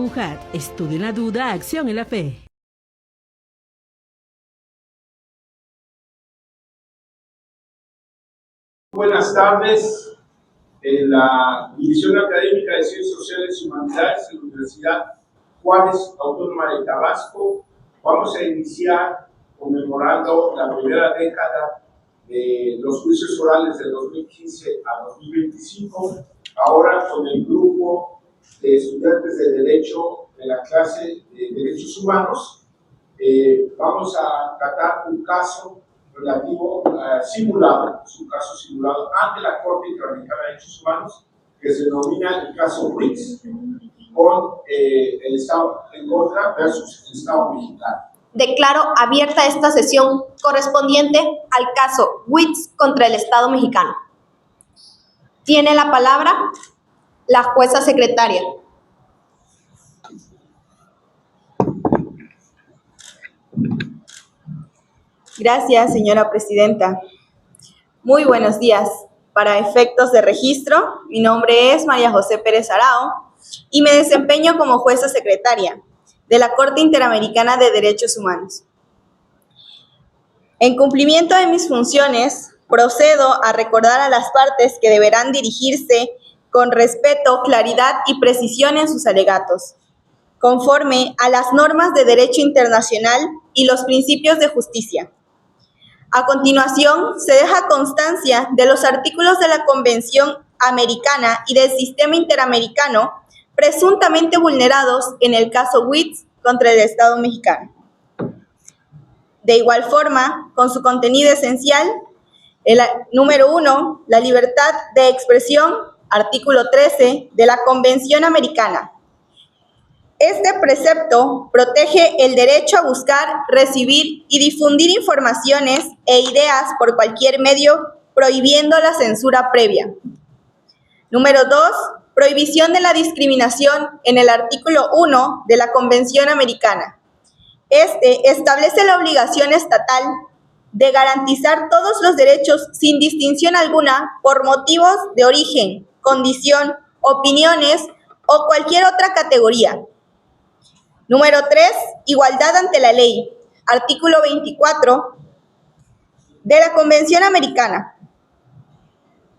UJAT, estudio en la duda, acción en la fe. Buenas tardes. En la División Académica de Ciencias Sociales y Humanidades de la Universidad Juárez Autónoma de Tabasco, vamos a iniciar conmemorando la primera década de los juicios orales de 2015 a 2025, ahora con el grupo de estudiantes de Derecho de la clase de Derechos Humanos. Vamos a tratar un caso relativo simulado, es un caso simulado ante la Corte Interamericana de Derechos Humanos, que se denomina el caso Witts, con el Estado en contra versus el Estado mexicano. Declaro abierta esta sesión correspondiente al caso Witts contra el Estado mexicano. Tiene la palabra la jueza secretaria. Gracias, señora presidenta. Muy buenos días. Para efectos de registro, mi nombre es María José Pérez Arao y me desempeño como jueza secretaria de la Corte Interamericana de Derechos Humanos. En cumplimiento de mis funciones, procedo a recordar a las partes que deberán dirigirse con respeto, claridad y precisión en sus alegatos, conforme a las normas de derecho internacional y los principios de justicia. A continuación, se deja constancia de los artículos de la Convención Americana y del Sistema Interamericano presuntamente vulnerados en el caso Witts contra el Estado mexicano. De igual forma, con su contenido esencial, el número 1, la libertad de expresión, artículo 13 de la Convención Americana. Este precepto protege el derecho a buscar, recibir y difundir informaciones e ideas por cualquier medio, prohibiendo la censura previa. Número 2, prohibición de la discriminación en el artículo 1 de la Convención Americana. Este establece la obligación estatal de garantizar todos los derechos sin distinción alguna por motivos de origen, condición, opiniones o cualquier otra categoría. Número 3, igualdad ante la ley. Artículo 24 de la Convención Americana.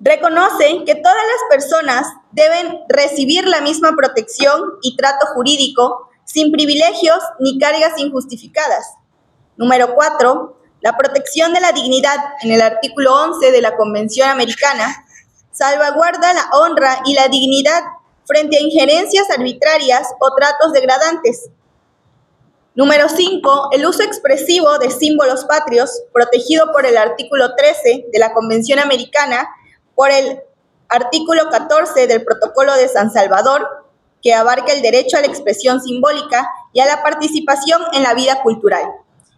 Reconoce que todas las personas deben recibir la misma protección y trato jurídico sin privilegios ni cargas injustificadas. Número 4, la protección de la dignidad en el artículo 11 de la Convención Americana salvaguarda la honra y la dignidad frente a injerencias arbitrarias o tratos degradantes. Número 5, el uso expresivo de símbolos patrios, protegido por el artículo 13 de la Convención Americana, por el artículo 14 del Protocolo de San Salvador, que abarca el derecho a la expresión simbólica y a la participación en la vida cultural,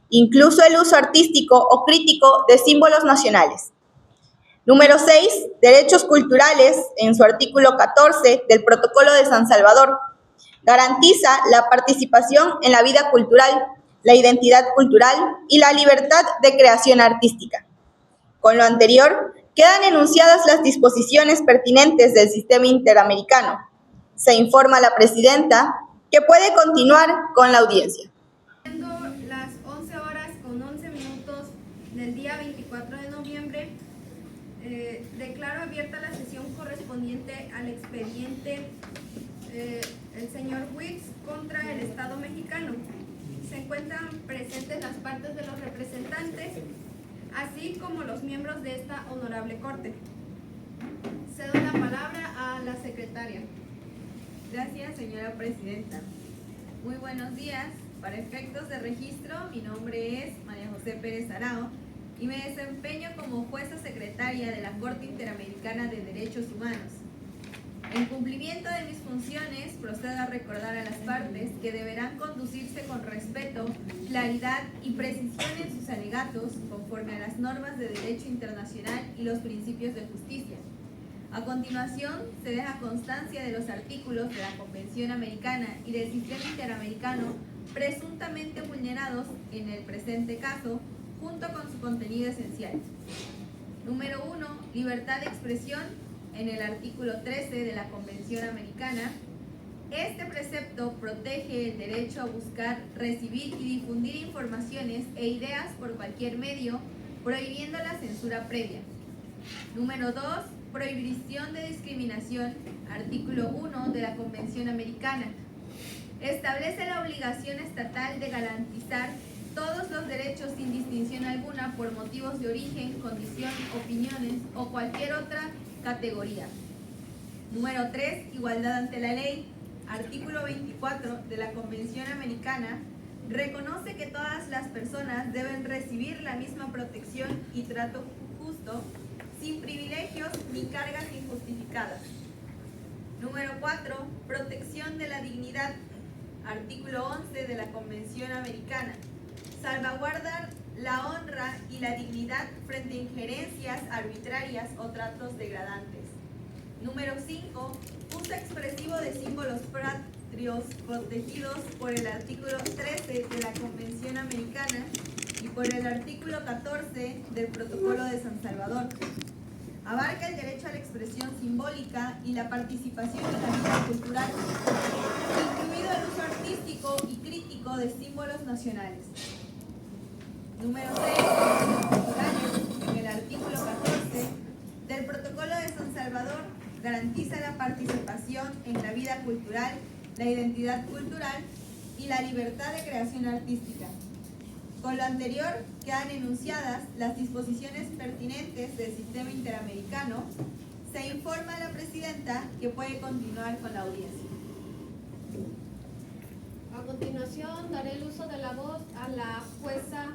incluso el uso artístico o crítico de símbolos nacionales. Número 6, derechos culturales, en su artículo 14 del Protocolo de San Salvador, garantiza la participación en la vida cultural, la identidad cultural y la libertad de creación artística. Con lo anterior, quedan enunciadas las disposiciones pertinentes del sistema interamericano. Se informa a la presidenta que puede continuar con la audiencia. Siendo las 11 horas con 11 minutos del día 24 de noviembre, declaro abierta la sesión correspondiente al expediente el señor Witts contra el Estado mexicano. Se encuentran presentes las partes de los representantes, así como los miembros de esta honorable corte. Cedo la palabra a la secretaria. Gracias, señora presidenta. Muy buenos días. Para efectos de registro, mi nombre es María José Pérez Arao y me desempeño como jueza secretaria de la Corte Interamericana de Derechos Humanos. En cumplimiento de mis funciones, procedo a recordar a las partes que deberán conducirse con respeto, claridad y precisión en sus alegatos, conforme a las normas de derecho internacional y los principios de justicia. A continuación, se deja constancia de los artículos de la Convención Americana y del Sistema Interamericano presuntamente vulnerados en el presente caso, junto con su contenido esencial. Número 1, libertad de expresión. En el artículo 13 de la Convención Americana, Este precepto protege el derecho a buscar, recibir y difundir informaciones e ideas por cualquier medio, prohibiendo la censura previa. Número 2. Prohibición de discriminación. Artículo 1 de la Convención Americana. Establece la obligación estatal de garantizar todos los derechos sin distinción alguna por motivos de origen, condición, opiniones o cualquier otra categoría. Número 3. Igualdad ante la ley. Artículo 24 de la Convención Americana reconoce que todas las personas deben recibir la misma protección y trato justo, sin privilegios ni cargas injustificadas. Número 4. Protección de la dignidad. Artículo 11 de la Convención Americana. Salvaguardar la honra y la dignidad frente a injerencias arbitrarias o tratos degradantes. Número 5. Uso expresivo de símbolos patrios protegidos por el artículo 13 de la Convención Americana y por el artículo 14 del Protocolo de San Salvador. Abarca el derecho a la expresión simbólica y la participación en la vida cultural, incluido el uso artístico y crítico de símbolos nacionales. Número 6. Culturales. En el artículo 14 del Protocolo de San Salvador garantiza la participación en la vida cultural, la identidad cultural y la libertad de creación artística. Con lo anterior quedan enunciadas las disposiciones pertinentes del sistema interamericano. Se informa a la presidenta que puede continuar con la audiencia. A continuación, daré el uso de la voz a la jueza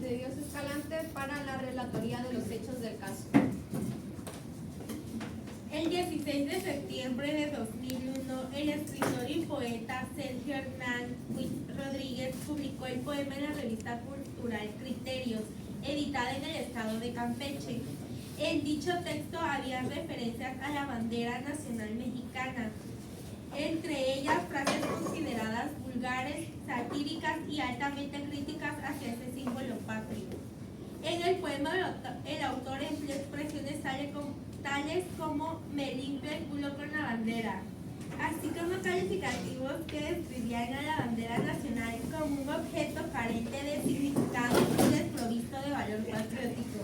de Dios Escalante para la relatoría de los hechos del caso. El 16 de septiembre de 2001, el escritor y poeta Sergio Hernán Rodríguez publicó el poema en la revista cultural Criterios, editada en el estado de Campeche. En dicho texto había referencias a la bandera nacional mexicana, entre ellas frases consideradas vulgares, satíricas y altamente críticas hacia ese símbolo patrio. En el poema, el autor emplea expresiones tales como me limpio el culo con la bandera, así como calificativos que describían a la bandera nacional como un objeto carente de significado y desprovisto de valor patriótico.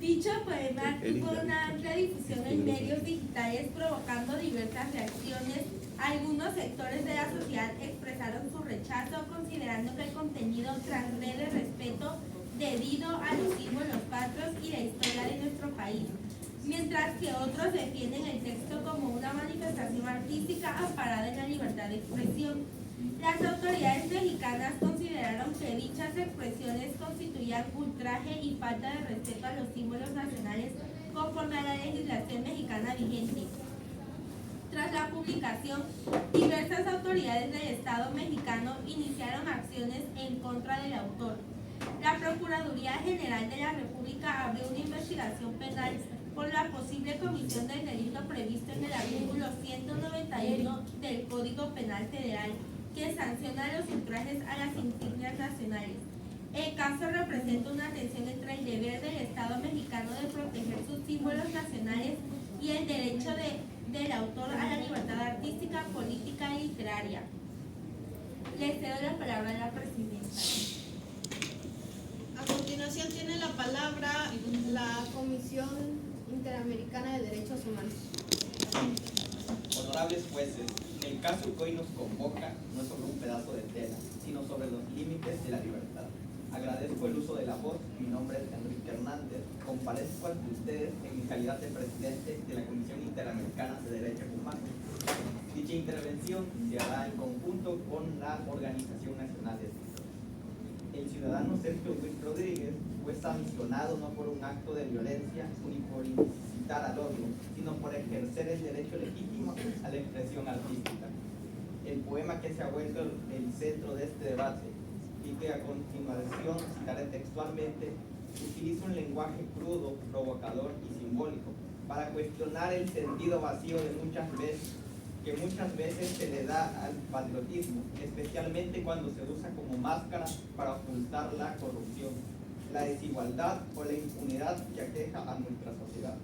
Dicho poema tuvo una amplia difusión en medios digitales, provocando diversas reacciones. Algunos sectores de la sociedad expresaron su rechazo, considerando que el contenido transgrede el respeto debido a los símbolos patrios y la historia de nuestro país, mientras que otros defienden el texto como una manifestación artística amparada en la libertad de expresión. Las autoridades mexicanas consideraron que dichas expresiones constituían ultraje y falta de respeto a los símbolos nacionales conforme a la legislación mexicana vigente. Tras la publicación, diversas autoridades del Estado mexicano iniciaron acciones en contra del autor. La Procuraduría General de la República abrió una investigación penal por la posible comisión del delito previsto en el artículo 191 del Código Penal Federal, que sanciona los ultrajes a las insignias nacionales. El caso representa una tensión entre el deber del Estado mexicano de proteger sus símbolos nacionales y el derecho del autor a la libertad artística, política y literaria. Le cedo la palabra a la presidenta. A continuación tiene la palabra la Comisión Interamericana de Derechos Humanos. Honorables jueces, el caso que hoy nos convoca no es sobre un pedazo de tela, sino sobre los límites de la libertad. Agradezco el uso de la voz. Mi nombre es Enrique Hernández. Comparezco ante ustedes en mi calidad de presidente de la Comisión Interamericana de Derechos Humanos. Dicha intervención se hará en conjunto con la Organización Nacional de Escritores. El ciudadano Sergio Rodríguez fue sancionado no por un acto de violencia ni por incitar al odio, sino por ejercer el derecho legítimo a la expresión artística. El poema que se ha vuelto el centro de este debate y que a continuación citaré textualmente, utiliza un lenguaje crudo, provocador y simbólico para cuestionar el sentido vacío de muchas veces se le da al patriotismo, especialmente cuando se usa como máscara para ocultar la corrupción, la desigualdad o la impunidad que aqueja a nuestra sociedad.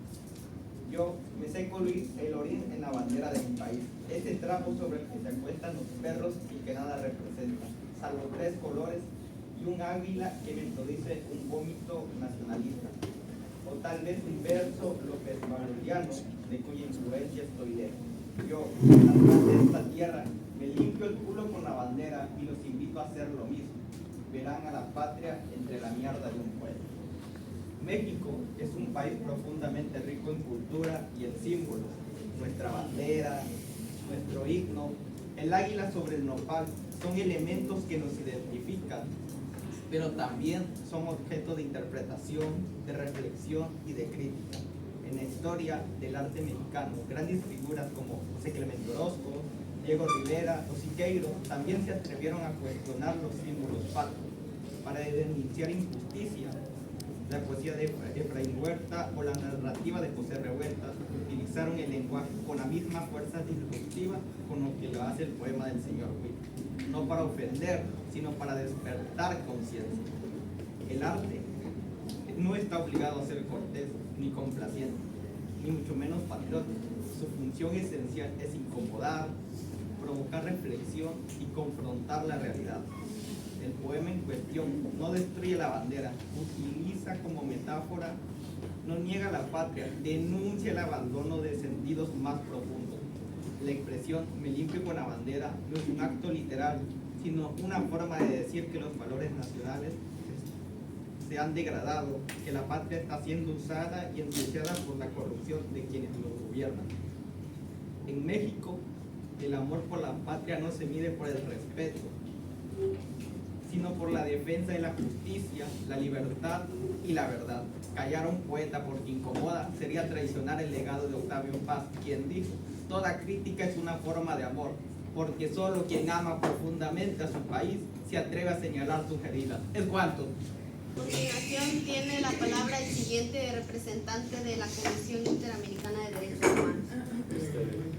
Yo me sé colorir el orín en la bandera de mi país, ese trapo sobre el que se acuestan los perros y que nada representa, salvo 3 colores y un águila que me produce un vómito nacionalista. O tal vez un verso López Valeriano, de cuya influencia estoy lejos. Yo, atrás de esta tierra, me limpio el culo con la bandera y los invito a hacer lo mismo. Verán a la patria entre la mierda de un pueblo. México es un país profundamente rico en cultura y en símbolos. Nuestra bandera, nuestro himno, el águila sobre el nopal son elementos que nos identifican, pero también son objeto de interpretación, de reflexión y de crítica. En la historia del arte mexicano, grandes figuras como José Clemente Orozco, Diego Rivera o Siqueiro también se atrevieron a cuestionar los símbolos patrios para denunciar injusticia. La poesía de Efraín Huerta o la narrativa de José Revueltas utilizaron el lenguaje con la misma fuerza disruptiva con lo que lo hace el poema del señor Witt, no para ofender, sino para despertar conciencia. El arte no está obligado a ser cortés ni complaciente, ni mucho menos patriótico. Su función esencial es incomodar, provocar reflexión y confrontar la realidad. El poema en cuestión no destruye la bandera, utiliza como metáfora, no niega la patria, denuncia el abandono de sentidos más profundos. La expresión "me limpio con la bandera" no es un acto literal, sino una forma de decir que los valores nacionales se han degradado, que la patria está siendo usada y ensuciada por la corrupción de quienes nos gobiernan. En México, el amor por la patria no se mide por el respeto, sino por la defensa de la justicia, la libertad y la verdad. Callar a un poeta porque incomoda sería traicionar el legado de Octavio Paz, quien dijo: toda crítica es una forma de amor, porque solo quien ama profundamente a su país se atreve a señalar sus heridas. ¿Es cuánto? A continuación tiene la palabra el siguiente representante de la Comisión Interamericana de Derechos Humanos.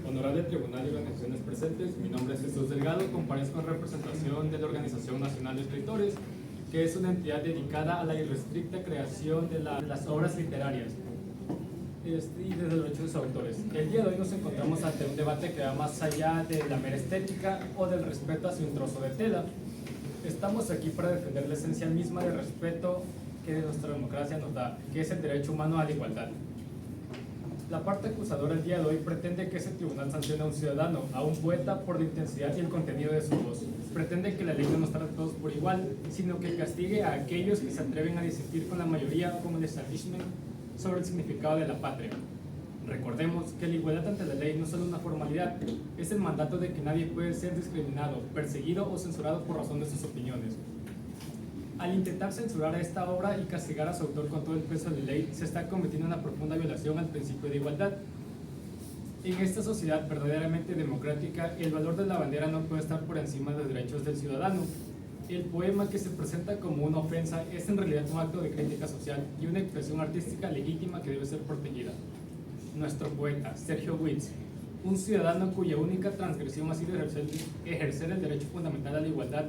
Honorable Tribunal y organizaciones presentes, mi nombre es Jesús Delgado, comparezco en representación de la Organización Nacional de Escritores, que es una entidad dedicada a la irrestricta creación de las obras literarias y de los derechos de sus autores. El día de hoy nos encontramos ante un debate que va más allá de la mera estética o del respeto hacia un trozo de tela. Estamos aquí para defender la esencia misma de respeto que nuestra democracia nos da, que es el derecho humano a la igualdad. La parte acusadora el día de hoy pretende que ese tribunal sancione a un ciudadano, a un poeta, por la intensidad y el contenido de su voz. Pretende que la ley no nos trate a todos por igual, sino que castigue a aquellos que se atreven a disentir con la mayoría o con el establishment sobre el significado de la patria. Recordemos que la igualdad ante la ley no es solo una formalidad, es el mandato de que nadie puede ser discriminado, perseguido o censurado por razón de sus opiniones. Al intentar censurar a esta obra y castigar a su autor con todo el peso de la ley, se está cometiendo una profunda violación al principio de igualdad. En esta sociedad verdaderamente democrática, el valor de la bandera no puede estar por encima de los derechos del ciudadano. El poema, que se presenta como una ofensa, es en realidad un acto de crítica social y una expresión artística legítima que debe ser protegida. Nuestro poeta, Sergio Witt, un ciudadano cuya única transgresión ha sido ejercer el derecho fundamental a la igualdad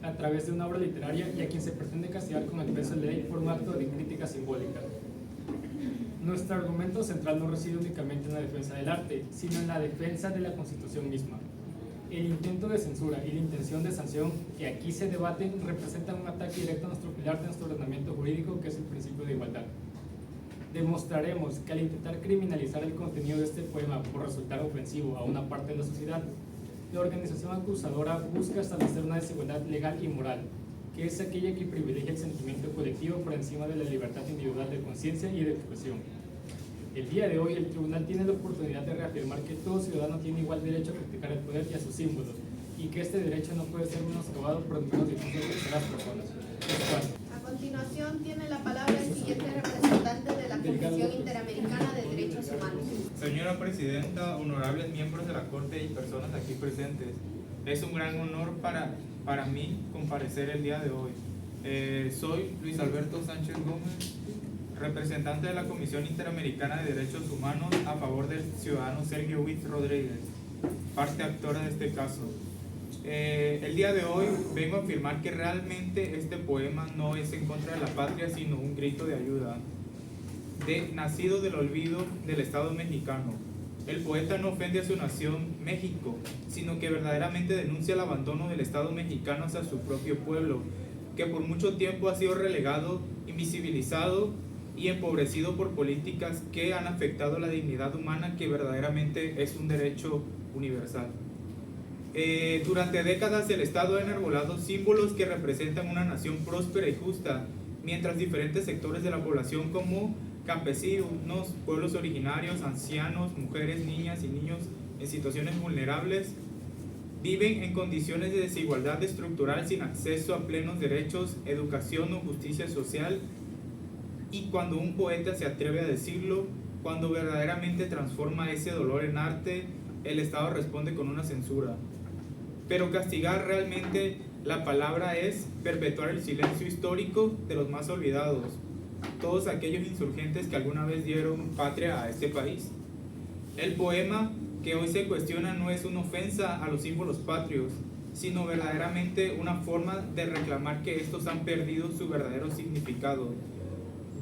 a través de una obra literaria, y a quien se pretende castigar con el peso de la ley por un acto de crítica simbólica. Nuestro argumento central no reside únicamente en la defensa del arte, sino en la defensa de la Constitución misma. El intento de censura y la intención de sanción que aquí se debaten representan un ataque directo a nuestro pilar de nuestro ordenamiento jurídico, que es el principio de igualdad. Demostraremos que al intentar criminalizar el contenido de este poema por resultar ofensivo a una parte de la sociedad, la organización acusadora busca establecer una desigualdad legal y moral, que es aquella que privilegia el sentimiento colectivo por encima de la libertad individual de conciencia y de expresión. El día de hoy, el tribunal tiene la oportunidad de reafirmar que todo ciudadano tiene igual derecho a criticar el poder y a sus símbolos, y que este derecho no puede ser menoscabado por menos de terceras personas. A continuación tiene la palabra el siguiente representante de la Comisión Interamericana de Derechos Humanos. Señora Presidenta, honorables miembros de la Corte y personas aquí presentes, es un gran honor para mí comparecer el día de hoy. Soy Luis Alberto Sánchez Gómez, representante de la Comisión Interamericana de Derechos Humanos a favor del ciudadano Sergio Witt Rodríguez, parte actora de este caso. El día de hoy vengo a afirmar que realmente este poema no es en contra de la patria, sino un grito de ayuda. nacido del olvido del Estado mexicano. El poeta no ofende a su nación, México, sino que verdaderamente denuncia el abandono del Estado mexicano hacia su propio pueblo, que por mucho tiempo ha sido relegado, invisibilizado y empobrecido por políticas que han afectado la dignidad humana, que verdaderamente es un derecho universal. Durante décadas el Estado ha enarbolado símbolos que representan una nación próspera y justa, mientras diferentes sectores de la población como campesinos, pueblos originarios, ancianos, mujeres, niñas y niños en situaciones vulnerables viven en condiciones de desigualdad estructural sin acceso a plenos derechos, educación o justicia social. Y cuando un poeta se atreve a decirlo, cuando verdaderamente transforma ese dolor en arte, el Estado responde con una censura. Pero castigar realmente la palabra es perpetuar el silencio histórico de los más olvidados, todos aquellos insurgentes que alguna vez dieron patria a este país. El poema que hoy se cuestiona no es una ofensa a los símbolos patrios, sino verdaderamente una forma de reclamar que estos han perdido su verdadero significado,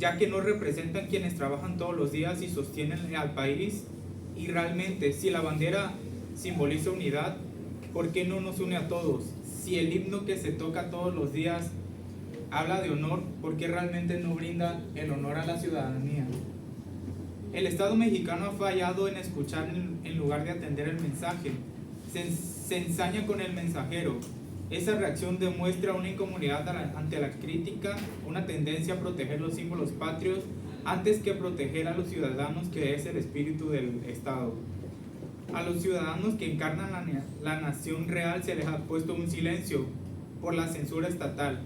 ya que no representan quienes trabajan todos los días y sostienen al país. Y realmente, si la bandera simboliza unidad, ¿por qué no nos une a todos? Si el himno que se toca todos los días habla de honor, ¿por qué realmente no brinda el honor a la ciudadanía? El Estado mexicano ha fallado en escuchar en lugar de atender el mensaje. Se ensaña con el mensajero. Esa reacción demuestra una incomodidad ante la crítica, una tendencia a proteger los símbolos patrios antes que proteger a los ciudadanos, que es el espíritu del Estado. A los ciudadanos que encarnan la nación real se les ha puesto un silencio por la censura estatal,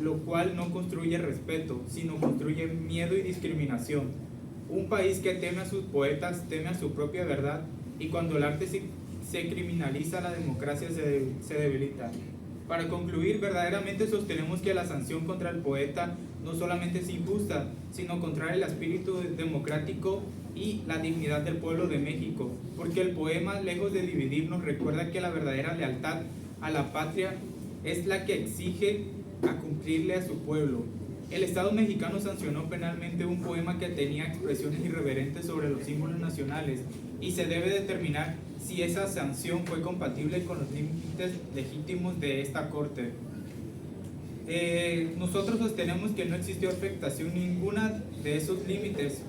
lo cual no construye respeto, sino construye miedo y discriminación. Un país que teme a sus poetas, teme a su propia verdad, y cuando el arte se criminaliza, la democracia se debilita. Para concluir, verdaderamente sostenemos que la sanción contra el poeta no solamente es injusta, sino contraria al espíritu democrático y la dignidad del pueblo de México, porque el poema, lejos de dividirnos, recuerda que la verdadera lealtad a la patria es la que exige a cumplirle a su pueblo. El Estado mexicano sancionó penalmente un poema que tenía expresiones irreverentes sobre los símbolos nacionales, y se debe determinar si esa sanción fue compatible con los límites legítimos de esta Corte. Nosotros sostenemos que no existió afectación ninguna de esos límites,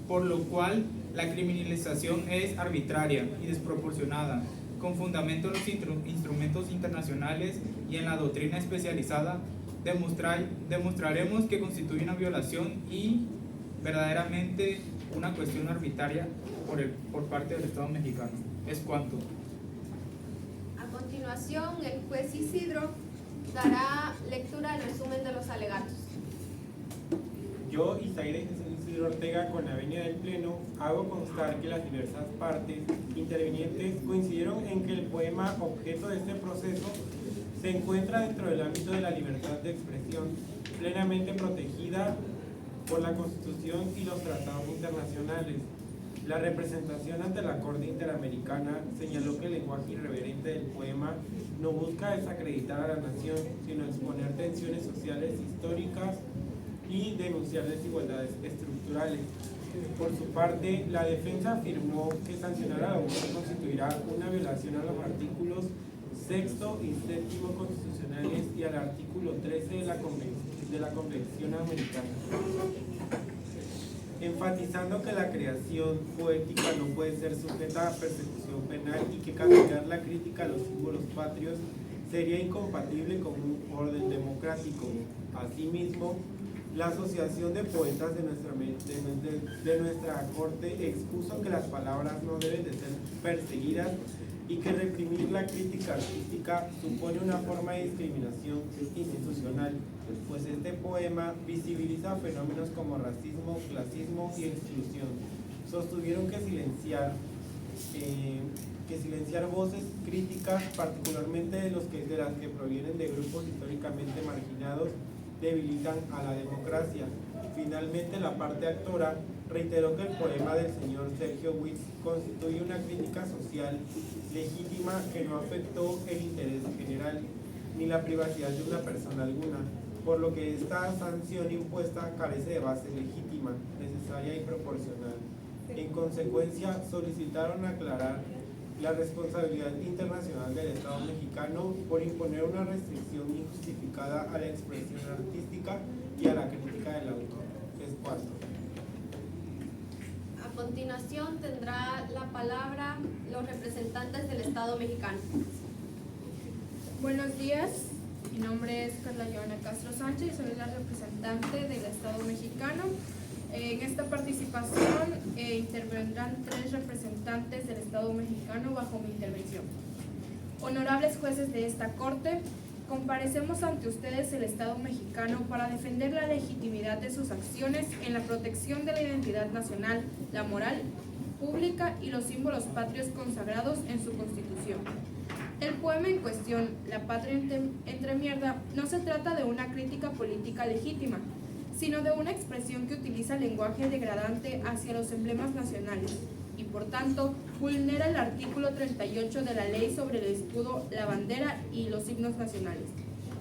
por lo cual la criminalización es arbitraria y desproporcionada, con fundamento en los instrumentos internacionales y en la doctrina especializada. Demostraremos que constituye una violación y verdaderamente una cuestión arbitraria por parte del Estado mexicano. Es cuanto. A continuación, el juez Isidro dará lectura al resumen de los alegatos. Yo, Isaíre Jesús Isidro Ortega, con la venia del Pleno, hago constar que las diversas partes intervinientes coincidieron en que el poema objeto de este proceso se encuentra dentro del ámbito de la libertad de expresión, plenamente protegida por la Constitución y los tratados internacionales. La representación ante la Corte Interamericana señaló que el lenguaje irreverente del poema no busca desacreditar a la nación, sino exponer tensiones sociales históricas y denunciar desigualdades estructurales. Por su parte, la defensa afirmó que sancionar al autor constituirá una violación a los artículos 6º y 7º constitucionales y al artículo 13 de la Convención Americana, enfatizando que la creación poética no puede ser sujeta a persecución penal y que castigar la crítica a los símbolos patrios sería incompatible con un orden democrático. Asimismo, la Asociación de Poetas de nuestra Corte expuso que las palabras no deben de ser perseguidas y que reprimir la crítica artística supone una forma de discriminación institucional, pues este poema visibiliza fenómenos como racismo, clasismo y exclusión. Sostuvieron que silenciar voces críticas, particularmente de las que provienen de grupos históricamente marginados, debilitan a la democracia. Finalmente, la parte actora reiteró que el poema del señor Sergio Witz constituye una crítica social legítima que no afectó el interés general ni la privacidad de una persona alguna. por lo que esta sanción impuesta carece de base legítima, necesaria y proporcional. En consecuencia, solicitaron aclarar la responsabilidad internacional del Estado mexicano por imponer una restricción injustificada a la expresión artística y a la crítica del autor. Es cuanto. A continuación tendrá la palabra los representantes del Estado mexicano. Buenos días, mi nombre es Carla Joana Castro Sánchez, soy la representante del Estado mexicano. En esta participación intervendrán 3 representantes del Estado mexicano bajo mi intervención. Honorables jueces de esta Corte, comparecemos ante ustedes el Estado mexicano para defender la legitimidad de sus acciones en la protección de la identidad nacional, la moral pública y los símbolos patrios consagrados en su Constitución. El poema en cuestión, La patria entre mierda, no se trata de una crítica política legítima, sino de una expresión que utiliza lenguaje degradante hacia los emblemas nacionales y, por tanto, vulnera el artículo 38 de la Ley sobre el escudo, la bandera y los himnos nacionales,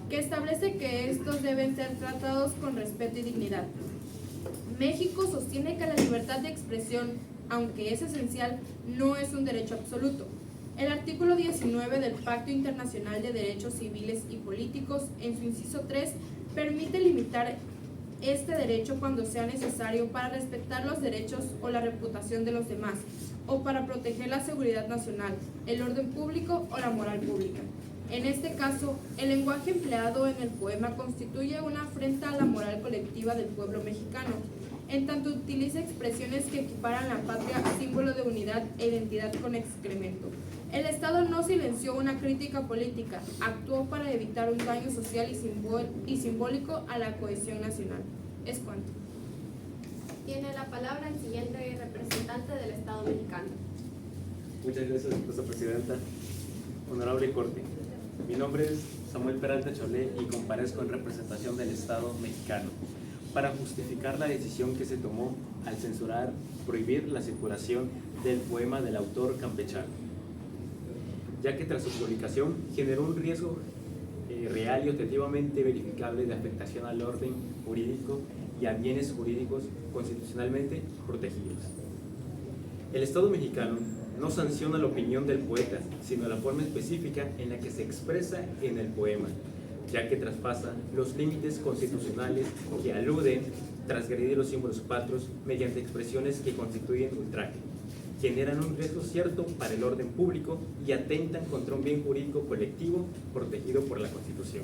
que establece que estos deben ser tratados con respeto y dignidad. México sostiene que la libertad de expresión, aunque es esencial, no es un derecho absoluto. El artículo 19 del Pacto Internacional de Derechos Civiles y Políticos, en su inciso 3, permite limitar este derecho cuando sea necesario para respetar los derechos o la reputación de los demás, o para proteger la seguridad nacional, el orden público o la moral pública. En este caso, el lenguaje empleado en el poema constituye una afrenta a la moral colectiva del pueblo mexicano, en tanto utiliza expresiones que equiparan la patria, símbolo de unidad e identidad, con excremento. El Estado no silenció una crítica política, actuó para evitar un daño social y simbólico a la cohesión nacional. Es cuanto. Tiene la palabra el siguiente representante del Estado mexicano. Muchas gracias, señora presidenta. Honorable Corte, mi nombre es Samuel Peralta Cholé y comparezco en representación del Estado mexicano para justificar la decisión que se tomó al prohibir la circulación del poema del autor campechano, ya que tras su publicación generó un riesgo real y objetivamente verificable de afectación al orden jurídico y a bienes jurídicos constitucionalmente protegidos. El Estado mexicano no sanciona la opinión del poeta, sino la forma específica en la que se expresa en el poema, ya que traspasa los límites constitucionales que aluden transgredir los símbolos patrios mediante expresiones que constituyen ultraje, generan un riesgo cierto para el orden público y atentan contra un bien jurídico colectivo protegido por la Constitución.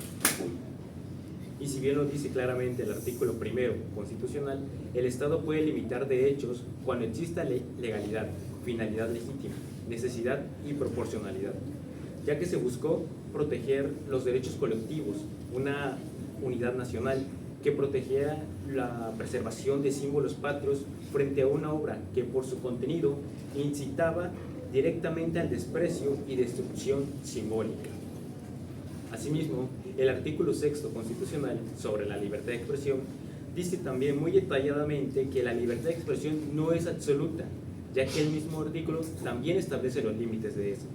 Y si bien lo dice claramente el artículo 1 constitucional, el Estado puede limitar derechos cuando exista legalidad, finalidad legítima, necesidad y proporcionalidad, ya que se buscó proteger los derechos colectivos, una unidad nacional que protegiera la preservación de símbolos patrios frente a una obra que por su contenido incitaba directamente al desprecio y destrucción simbólica. Asimismo, el artículo 6 constitucional sobre la libertad de expresión dice también muy detalladamente que la libertad de expresión no es absoluta, ya que el mismo artículo también establece los límites de eso: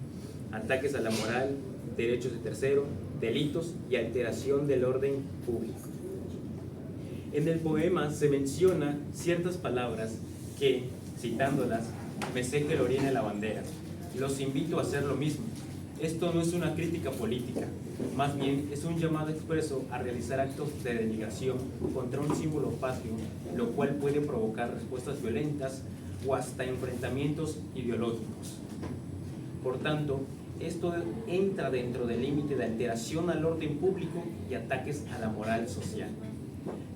ataques a la moral, derechos de tercero, delitos y alteración del orden público. En el poema se menciona ciertas palabras que, citándolas, me sé que lo orina la bandera. Los invito a hacer lo mismo. Esto no es una crítica política, más bien es un llamado expreso a realizar actos de denigración contra un símbolo patrio, lo cual puede provocar respuestas violentas o hasta enfrentamientos ideológicos. Por tanto, esto entra dentro del límite de alteración al orden público y ataques a la moral social,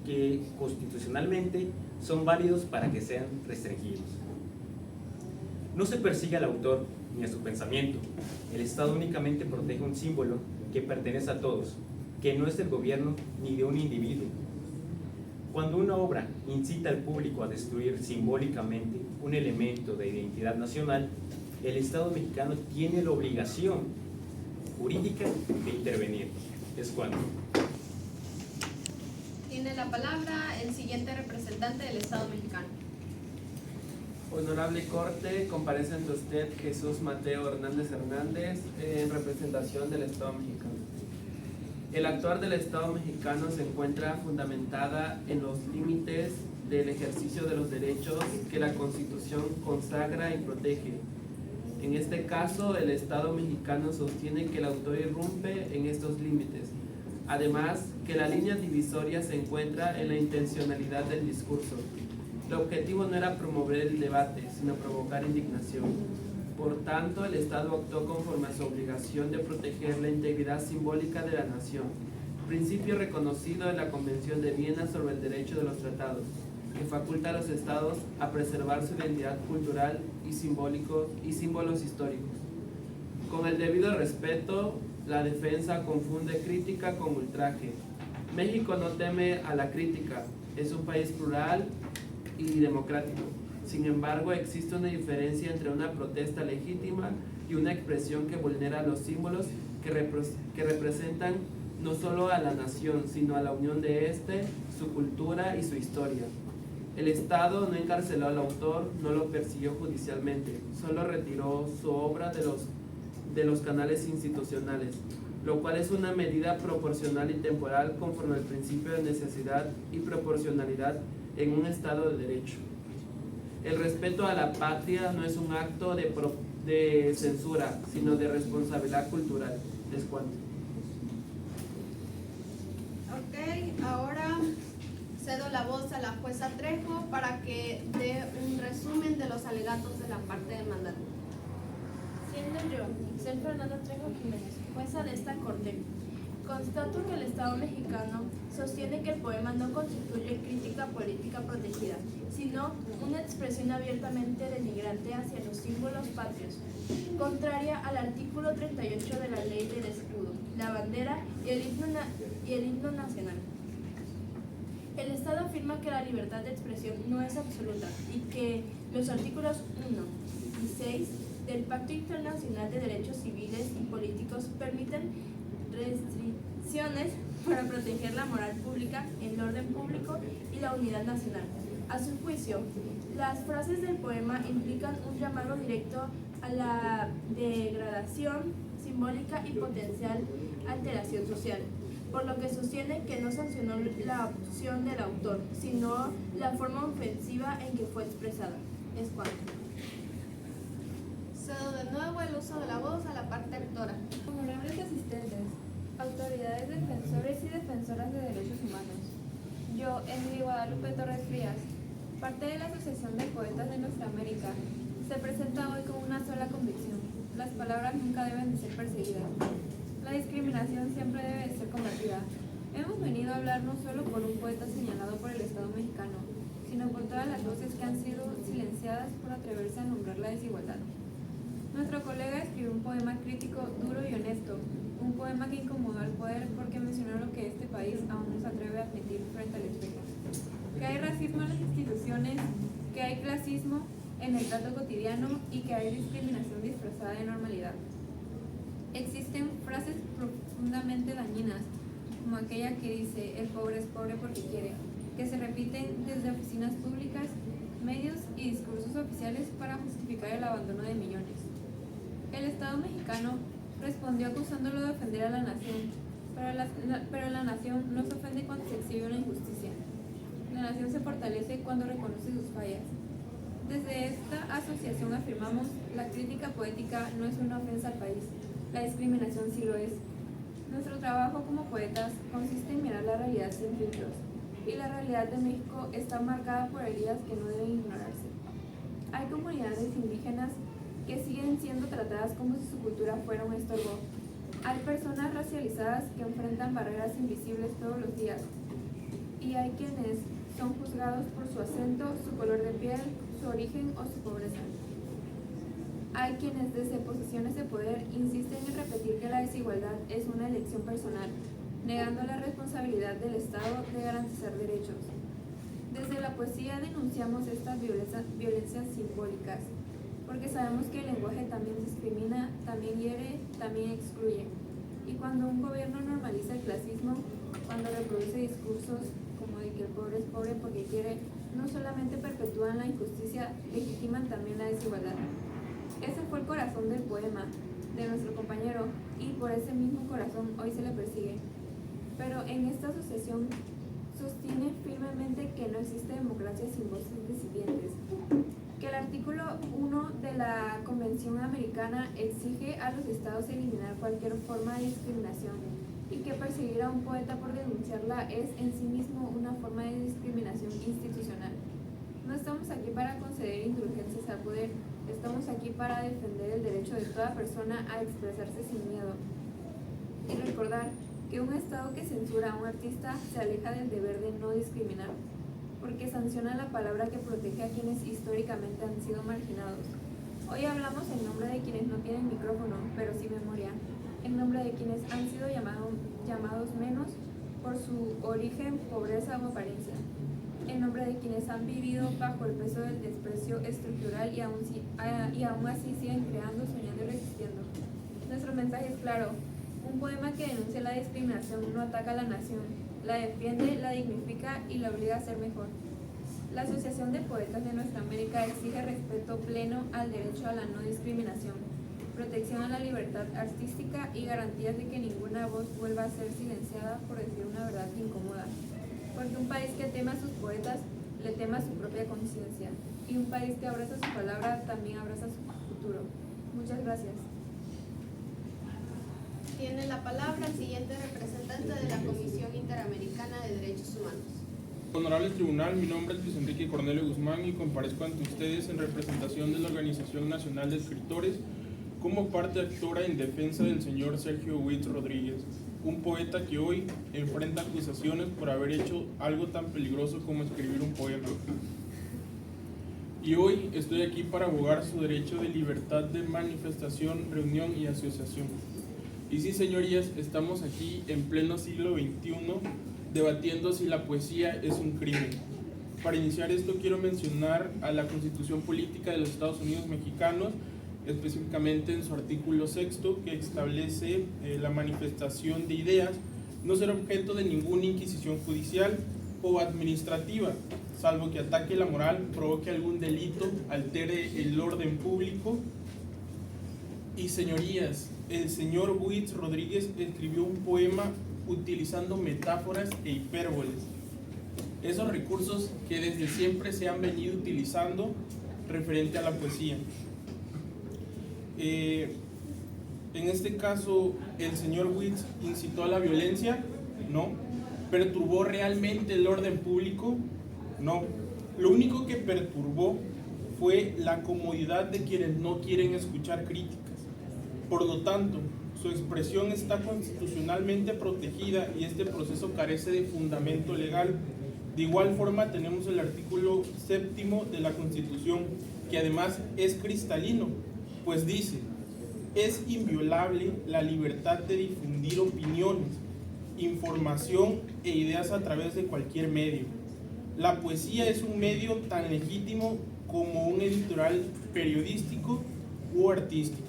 que constitucionalmente son válidos para que sean restringidos. No se persigue al autor ni a su pensamiento. El Estado únicamente protege un símbolo que pertenece a todos, que no es del gobierno ni de un individuo. Cuando una obra incita al público a destruir simbólicamente un elemento de identidad nacional, el Estado mexicano tiene la obligación jurídica de intervenir. Es cuando. Tiene la palabra el siguiente representante del Estado mexicano. Honorable Corte, comparece ante usted Jesús Mateo Hernández Hernández en representación del Estado mexicano. El actuar del Estado mexicano se encuentra fundamentada en los límites del ejercicio de los derechos que la Constitución consagra y protege. En este caso, el Estado mexicano sostiene que el autor irrumpe en estos límites. Además, que la línea divisoria se encuentra en la intencionalidad del discurso. El objetivo no era promover el debate, sino provocar indignación. Por tanto, el Estado actuó conforme a su obligación de proteger la integridad simbólica de la nación, principio reconocido en la Convención de Viena sobre el Derecho de los Tratados, que faculta a los Estados a preservar su identidad cultural y símbolos históricos. Con el debido respeto, la defensa confunde crítica con ultraje. México no teme a la crítica, es un país plural y democrático. Sin embargo, existe una diferencia entre una protesta legítima y una expresión que vulnera los símbolos que representan no solo a la nación, sino a la unión de éste, su cultura y su historia. El Estado no encarceló al autor, no lo persiguió judicialmente, solo retiró su obra de los canales institucionales, lo cual es una medida proporcional y temporal conforme al principio de necesidad y proporcionalidad en un Estado de Derecho. El respeto a la patria no es un acto de censura, sino de responsabilidad cultural. Les cuento. Ok, ahora cedo la voz a la jueza Trejo para que dé un resumen de los alegatos de la parte demandante. Siendo yo, Isel Fernanda Trejo Jiménez, jueza de esta corte, constato que el Estado mexicano sostiene que el poema no constituye crítica política protegida, sino una expresión abiertamente denigrante hacia los símbolos patrios, contraria al artículo 38 de la Ley del Escudo, la bandera y el himno nacional. El Estado afirma que la libertad de expresión no es absoluta y que los artículos 1 y 6 del Pacto Internacional de Derechos Civiles y Políticos permiten restricciones para proteger la moral pública, el orden público y la unidad nacional. A su juicio, las frases del poema implican un llamado directo a la degradación simbólica y potencial alteración social, por lo que sostiene que no sancionó la opción del autor, sino la forma ofensiva en que fue expresada. Es cuanto. Cedo de nuevo el uso de la voz a la parte actora. Honorables asistentes, autoridades defensores y defensoras de derechos humanos. Yo, Emily Guadalupe Torres Frías, parte de la Asociación de Poetas de Nuestra América, se presenta hoy con una sola convicción: las palabras nunca deben de ser perseguidas. La discriminación siempre debe de ser combatida. Hemos venido a hablar no solo por un poeta señalado por el Estado mexicano, sino por todas las voces que han sido silenciadas por atreverse a nombrar la desigualdad. Nuestro colega escribió un poema crítico, duro y honesto, un poema que incomodó al poder porque mencionó lo que este país aún no se atreve a admitir frente al espejo: que hay racismo en las instituciones, que hay clasismo en el trato cotidiano y que hay discriminación disfrazada de normalidad. Existen frases profundamente dañinas, como aquella que dice: el pobre es pobre porque quiere, que se repiten desde oficinas públicas, medios y discursos oficiales para justificar el abandono de millones. El Estado mexicano respondió acusándolo de ofender a la nación, pero la nación no se ofende cuando se exhibe una injusticia. La nación se fortalece cuando reconoce sus fallas. Desde esta asociación afirmamos: la crítica poética no es una ofensa al país, la discriminación sí lo es. Nuestro trabajo como poetas consiste en mirar la realidad sin filtros, y la realidad de México está marcada por heridas que no deben ignorarse. Hay comunidades indígenas que siguen siendo tratadas como si su cultura fuera un estorbo. Hay personas racializadas que enfrentan barreras invisibles todos los días. Y hay quienes son juzgados por su acento, su color de piel, su origen o su pobreza. Hay quienes desde posiciones de poder insisten en repetir que la desigualdad es una elección personal, negando la responsabilidad del Estado de garantizar derechos. Desde la poesía denunciamos estas violencias simbólicas, porque sabemos que el lenguaje también discrimina, también hiere, también excluye. Y cuando un gobierno normaliza el clasismo, cuando reproduce discursos como de que el pobre es pobre porque quiere, no solamente perpetúan la injusticia, legitiman también la desigualdad. Ese fue el corazón del poema de nuestro compañero, y por ese mismo corazón hoy se le persigue. pero en esta asociación sostiene firmemente que no existe democracia sin voces disidentes, que el artículo 1 de la Convención Americana exige a los estados eliminar cualquier forma de discriminación y que perseguir a un poeta por denunciarla es en sí mismo una forma de discriminación institucional. No estamos aquí para conceder indulgencias al poder, estamos aquí para defender el derecho de toda persona a expresarse sin miedo y recordar que un Estado que censura a un artista se aleja del deber de no discriminar, porque sanciona la palabra que protege a quienes históricamente han sido marginados. Hoy hablamos en nombre de quienes no tienen micrófono, pero sí memoria, en nombre de quienes han sido llamados menos por su origen, pobreza o apariencia, en nombre de quienes han vivido bajo el peso del desprecio estructural y aún así siguen creando, soñando y resistiendo. Nuestro mensaje es claro: un poema que denuncia la discriminación no ataca a la nación, la defiende, la dignifica y la obliga a ser mejor. La Asociación de Poetas de Nuestra América exige respeto pleno al derecho a la no discriminación, protección a la libertad artística y garantías de que ninguna voz vuelva a ser silenciada por decir una verdad que incomoda. Porque un país que teme a sus poetas le teme a su propia conciencia, y un país que abraza su palabra también abraza su futuro. Muchas gracias. Tiene la palabra el siguiente representante de la Comisión Interamericana de Derechos Humanos. Honorable Tribunal, mi nombre es Luis Enrique Cornelio Guzmán y comparezco ante ustedes en representación de la Organización Nacional de Escritores como parte actora en defensa del señor Sergio Witz Rodríguez, un poeta que hoy enfrenta acusaciones por haber hecho algo tan peligroso como escribir un poema. Y hoy estoy aquí para abogar su derecho de libertad de manifestación, reunión y asociación. Y sí, señorías, estamos aquí en pleno siglo XXI debatiendo si la poesía es un crimen. Para iniciar esto quiero mencionar a la Constitución Política de los Estados Unidos Mexicanos, específicamente en su artículo 6, que establece la manifestación de ideas no ser objeto de ninguna inquisición judicial o administrativa, salvo que ataque la moral, provoque algún delito, altere el orden público. Y señorías, el señor Witz Rodríguez escribió un poema utilizando metáforas e hipérboles, esos recursos que desde siempre se han venido utilizando referente a la poesía. En este caso, ¿el señor Witz incitó a la violencia? No. ¿Perturbó realmente el orden público? No. Lo único que perturbó fue la comodidad de quienes no quieren escuchar críticas. Por lo tanto, su expresión está constitucionalmente protegida y este proceso carece de fundamento legal. De igual forma, tenemos el artículo 7 de la Constitución, que además es cristalino, pues dice: es inviolable la libertad de difundir opiniones, información e ideas a través de cualquier medio. La poesía es un medio tan legítimo como un editorial periodístico u artístico.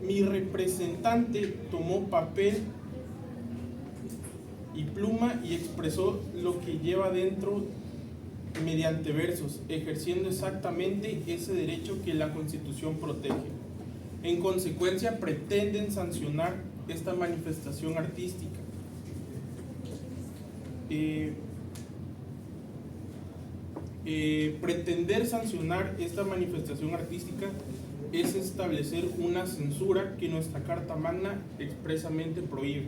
Mi representante tomó papel y pluma y expresó lo que lleva dentro mediante versos, ejerciendo exactamente ese derecho que la Constitución protege. En consecuencia, pretenden sancionar esta manifestación artística. Pretender sancionar esta manifestación artística es establecer una censura que nuestra Carta Magna expresamente prohíbe.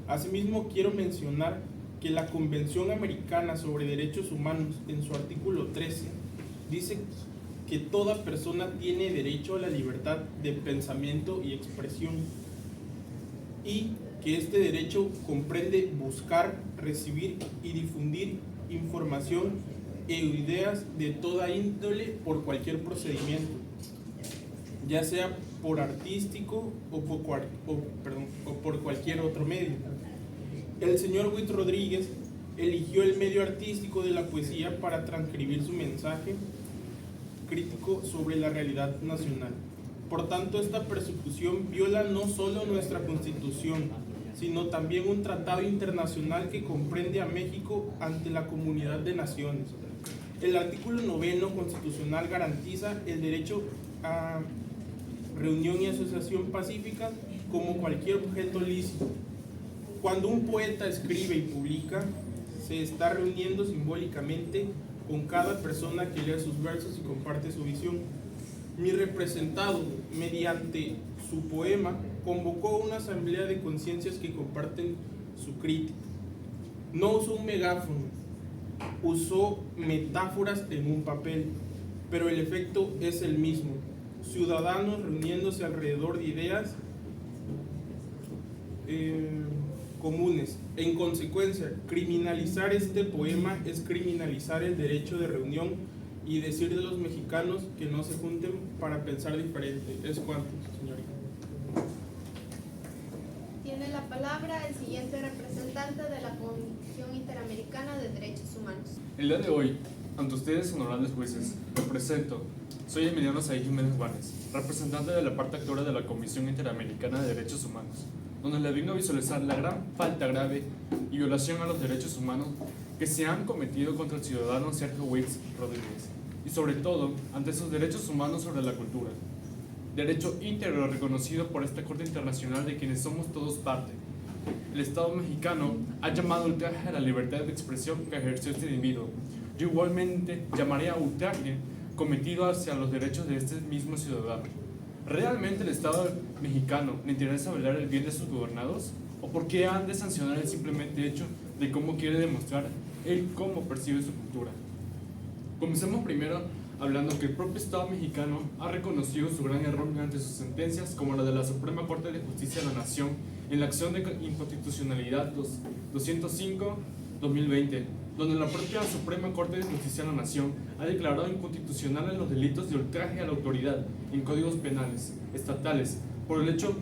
Asimismo, quiero mencionar que la Convención Americana sobre Derechos Humanos, en su artículo 13, dice que toda persona tiene derecho a la libertad de pensamiento y expresión, y que este derecho comprende buscar, recibir y difundir información e ideas de toda índole por cualquier procedimiento, ya sea por artístico o por cualquier otro medio. El señor Witz Rodríguez eligió el medio artístico de la poesía para transcribir su mensaje crítico sobre la realidad nacional. Por tanto, esta persecución viola no solo nuestra Constitución, sino también un tratado internacional que comprende a México ante la comunidad de naciones. El artículo 9 constitucional garantiza el derecho a reunión y asociación pacífica como cualquier objeto lícito. Cuando un poeta escribe y publica, se está reuniendo simbólicamente con cada persona que lee sus versos y comparte su visión. Mi representado, mediante su poema, convocó una asamblea de conciencias que comparten su crítica. No usó un megáfono, usó metáforas en un papel, pero el efecto es el mismo. Ciudadanos reuniéndose alrededor de ideas comunes. En consecuencia, criminalizar este poema es criminalizar el derecho de reunión y decir de los mexicanos que no se junten para pensar diferente. Es cuanto, señorita. Tiene la palabra el siguiente representante de la Comisión Interamericana de Derechos Humanos. El día de hoy, ante ustedes, honorables jueces, me presento. Soy Emiliano Saí Jiménez Juárez, representante de la parte actora de la Comisión Interamericana de Derechos Humanos, donde le vengo a visualizar la gran falta grave y violación a los derechos humanos que se han cometido contra el ciudadano Sergio Witz Rodríguez, y sobre todo ante sus derechos humanos sobre la cultura, derecho íntegro reconocido por esta Corte Internacional de quienes somos todos parte. El Estado mexicano ha llamado ultraje a la libertad de expresión que ejerció este individuo. Yo igualmente llamaría ultraje cometido hacia los derechos de este mismo ciudadano. ¿Realmente el Estado mexicano le interesa velar el bien de sus gobernados? ¿O por qué han de sancionar el simplemente hecho de cómo quiere demostrar él cómo percibe su cultura? Comencemos primero hablando que el propio Estado mexicano ha reconocido su gran error ante sus sentencias, como la de la Suprema Corte de Justicia de la Nación en la acción de inconstitucionalidad 205-2020, donde la propia Suprema Corte de Justicia de la Nación ha declarado inconstitucionales los delitos de ultraje a la autoridad en códigos penales estatales por el hecho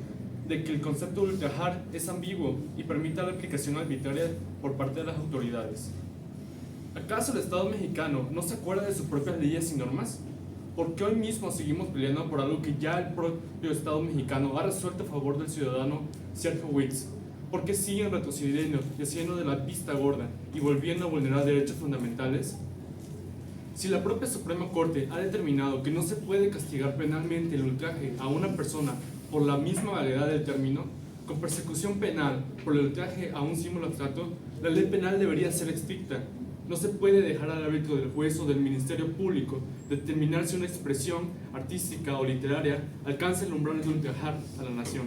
de que el concepto de ultrajar es ambiguo y permite la aplicación arbitraria por parte de las autoridades. ¿Acaso el Estado mexicano no se acuerda de sus propias leyes y normas? ¿Por qué hoy mismo seguimos peleando por algo que ya el propio Estado mexicano ha resuelto a favor del ciudadano Sergio Witz? ¿Por qué siguen retrocediendo y haciendo de la vista gorda y volviendo a vulnerar derechos fundamentales? Si la propia Suprema Corte ha determinado que no se puede castigar penalmente el ultraje a una persona por la misma vaguedad del término, con persecución penal por el ultraje a un símbolo abstracto, la ley penal debería ser estricta. No se puede dejar al árbitro del juez o del Ministerio Público determinar si una expresión artística o literaria alcanza el umbral de ultrajar a la nación.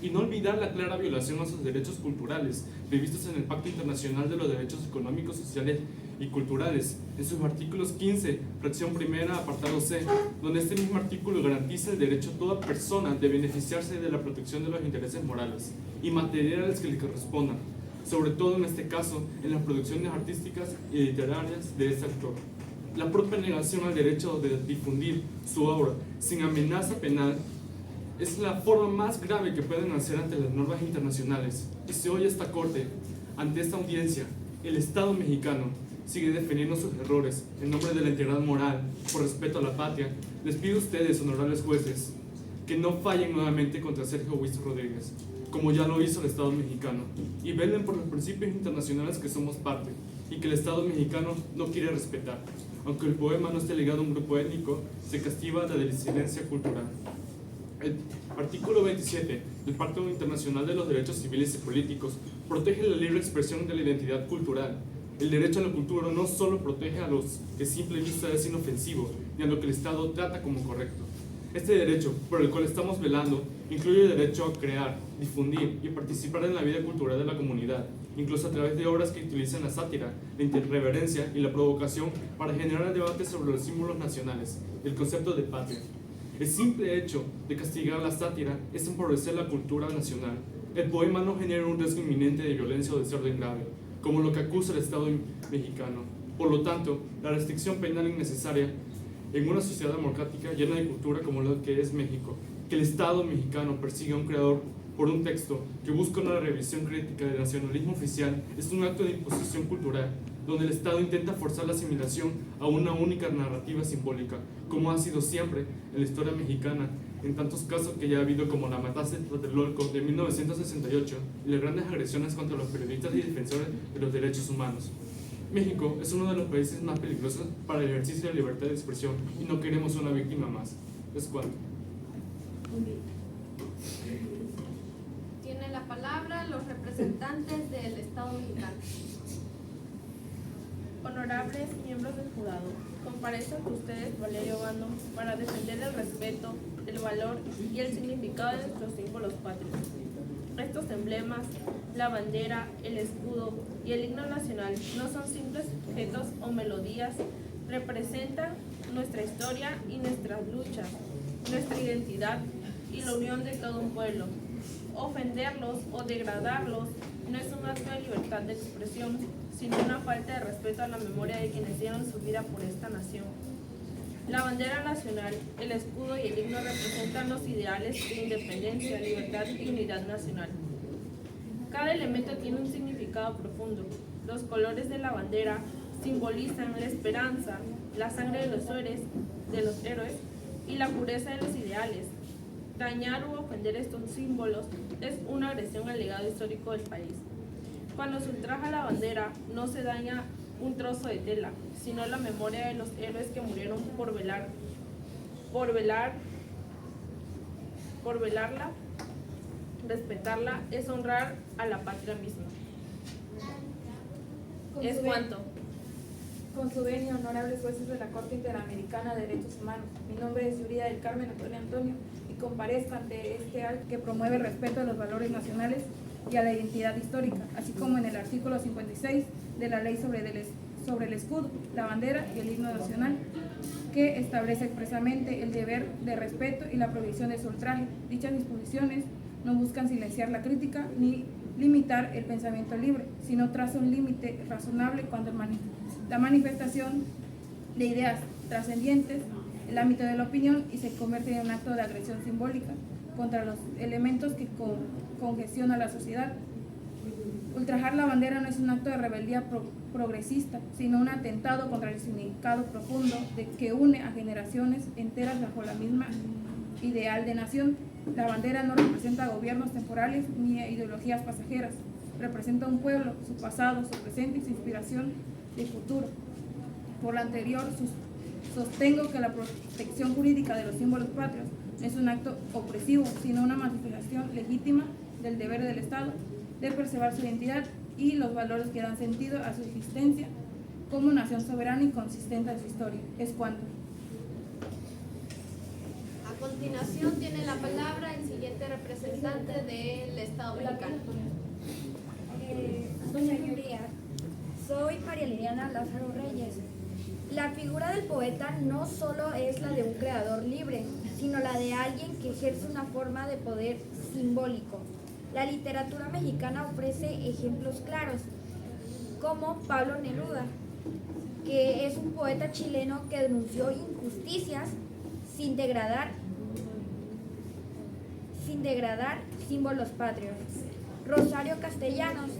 Y no olvidar la clara violación a sus derechos culturales, previstos en el Pacto Internacional de los Derechos Económicos, Sociales y Culturales, en sus artículos 15, fracción primera, apartado C, donde este mismo artículo garantiza el derecho a toda persona de beneficiarse de la protección de los intereses morales y materiales que le correspondan, sobre todo en este caso en las producciones artísticas y literarias de este actor. La propia negación al derecho de difundir su obra sin amenaza penal es la forma más grave que pueden hacer ante las normas internacionales. Y si hoy esta Corte, ante esta audiencia, el Estado mexicano sigue defendiendo sus errores en nombre de la integridad moral, por respeto a la patria, les pido a ustedes, honorables jueces, que no fallen nuevamente contra Sergio Witz Rodríguez, como ya lo hizo el Estado mexicano, y velen por los principios internacionales que somos parte y que el Estado mexicano no quiere respetar. Aunque el poema no esté ligado a un grupo étnico, se castiga la disidencia cultural. El artículo 27 del Pacto Internacional de los Derechos Civiles y Políticos protege la libre expresión de la identidad cultural. El derecho a la cultura no solo protege a los que a simple vista es inofensivo, ni a lo que el Estado trata como correcto. Este derecho, por el cual estamos velando, incluye el derecho a crear, difundir y participar en la vida cultural de la comunidad, incluso a través de obras que utilicen la sátira, la irreverencia y la provocación para generar debate sobre los símbolos nacionales, el concepto de patria. El simple hecho de castigar la sátira es empobrecer la cultura nacional. El poema no genera un riesgo inminente de violencia o desorden grave, como lo que acusa el Estado mexicano. Por lo tanto, la restricción penal innecesaria en una sociedad democrática llena de cultura como lo que es México, que el Estado mexicano persiga a un creador por un texto que busca una revisión crítica del nacionalismo oficial, es un acto de imposición cultural, donde el Estado intenta forzar la asimilación a una única narrativa simbólica, como ha sido siempre en la historia mexicana, en tantos casos que ya ha habido como la matanza de Tlatelolco de 1968 y las grandes agresiones contra los periodistas y defensores de los derechos humanos. México es uno de los países más peligrosos para el ejercicio de la libertad de expresión y no queremos una víctima más. Es cuanto. Tiene la palabra los representantes del Estado mexicano. Honorables miembros del jurado, comparezco ante ustedes, Valerio Bando, para defender el respeto, el valor y el significado de nuestros símbolos patrios. Estos emblemas, la bandera, el escudo y el himno nacional no son simples objetos o melodías, representan nuestra historia y nuestras luchas, nuestra identidad y la unión de todo un pueblo. Ofenderlos o degradarlos no es un acto de libertad de expresión, sino una falta de respeto a la memoria de quienes dieron su vida por esta nación. La bandera nacional, el escudo y el himno representan los ideales de independencia, libertad y unidad nacional. Cada elemento tiene un significado profundo. Los colores de la bandera simbolizan la esperanza, la sangre de los héroes y la pureza de los ideales. Dañar u ofender estos símbolos es una agresión al legado histórico del país. Cuando se ultraja la bandera, no se daña un trozo de tela, sino la memoria de los héroes que murieron por velarla. Respetarla es honrar a la patria misma. Es cuanto. Con su venia, honorables jueces de la Corte Interamericana de Derechos Humanos, mi nombre es Yurida del Carmen Antonio y comparezco ante este acto que promueve el respeto a los valores nacionales y a la identidad histórica, así como en el artículo 56 de la Ley sobre el escudo, la bandera y el himno nacional, que establece expresamente el deber de respeto y la prohibición de su ultraje. Dichas disposiciones no buscan silenciar la crítica ni limitar el pensamiento libre, sino traza un límite razonable cuando la manifestación de ideas trascendientes el ámbito de la opinión y se convierte en un acto de agresión simbólica contra los elementos que congestionan la sociedad. Ultrajar la bandera no es un acto de rebeldía progresista, sino un atentado contra el significado profundo de que une a generaciones enteras bajo la misma ideal de nación. La bandera no representa gobiernos temporales ni ideologías pasajeras, representa un pueblo, su pasado, su presente y su inspiración de futuro. Por lo anterior, sostengo que la protección jurídica de los símbolos patrios no es un acto opresivo, sino una manifestación legítima del deber del Estado de preservar su identidad y los valores que dan sentido a su existencia como nación soberana y consistente en su historia. Es cuanto. A continuación tiene la palabra el siguiente representante del Estado mexicano. Doña Yuria, soy María Liliana Lázaro Reyes. La figura del poeta no solo es la de un creador libre, sino la de alguien que ejerce una forma de poder simbólico. La literatura mexicana ofrece ejemplos claros, como Pablo Neruda, que es un poeta chileno que denunció injusticias sin degradar símbolos patrios. Rosario Castellanos,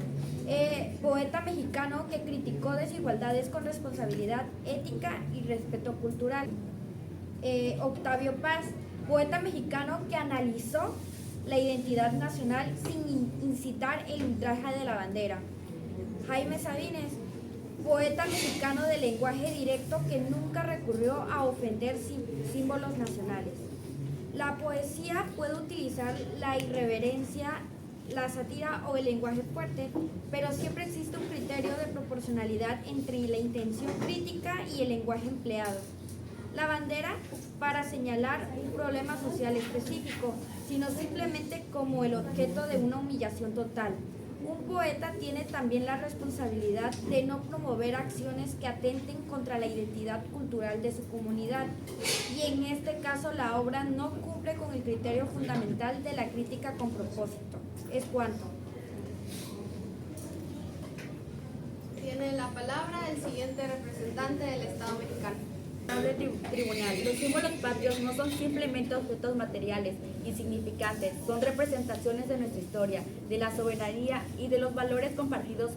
poeta mexicano que criticó desigualdades con responsabilidad ética y respeto cultural. Octavio Paz, poeta mexicano que analizó la identidad nacional sin incitar el ultraje de la bandera. Jaime Sabines, poeta mexicano de lenguaje directo que nunca recurrió a ofender símbolos nacionales. La poesía puede utilizar la irreverencia, la sátira o el lenguaje fuerte, pero siempre existe un criterio de proporcionalidad entre la intención crítica y el lenguaje empleado. La bandera para señalar un problema social específico, sino simplemente como el objeto de una humillación total. Un poeta tiene también la responsabilidad de no promover acciones que atenten contra la identidad cultural de su comunidad, y en este caso la obra no cumple con el criterio fundamental de la crítica con propósito. Es cuanto. Tiene la palabra el siguiente representante del Estado mexicano. Tribunal. Los símbolos patrios no son simplemente objetos materiales insignificantes, son representaciones de nuestra historia, de la soberanía y de los valores compartidos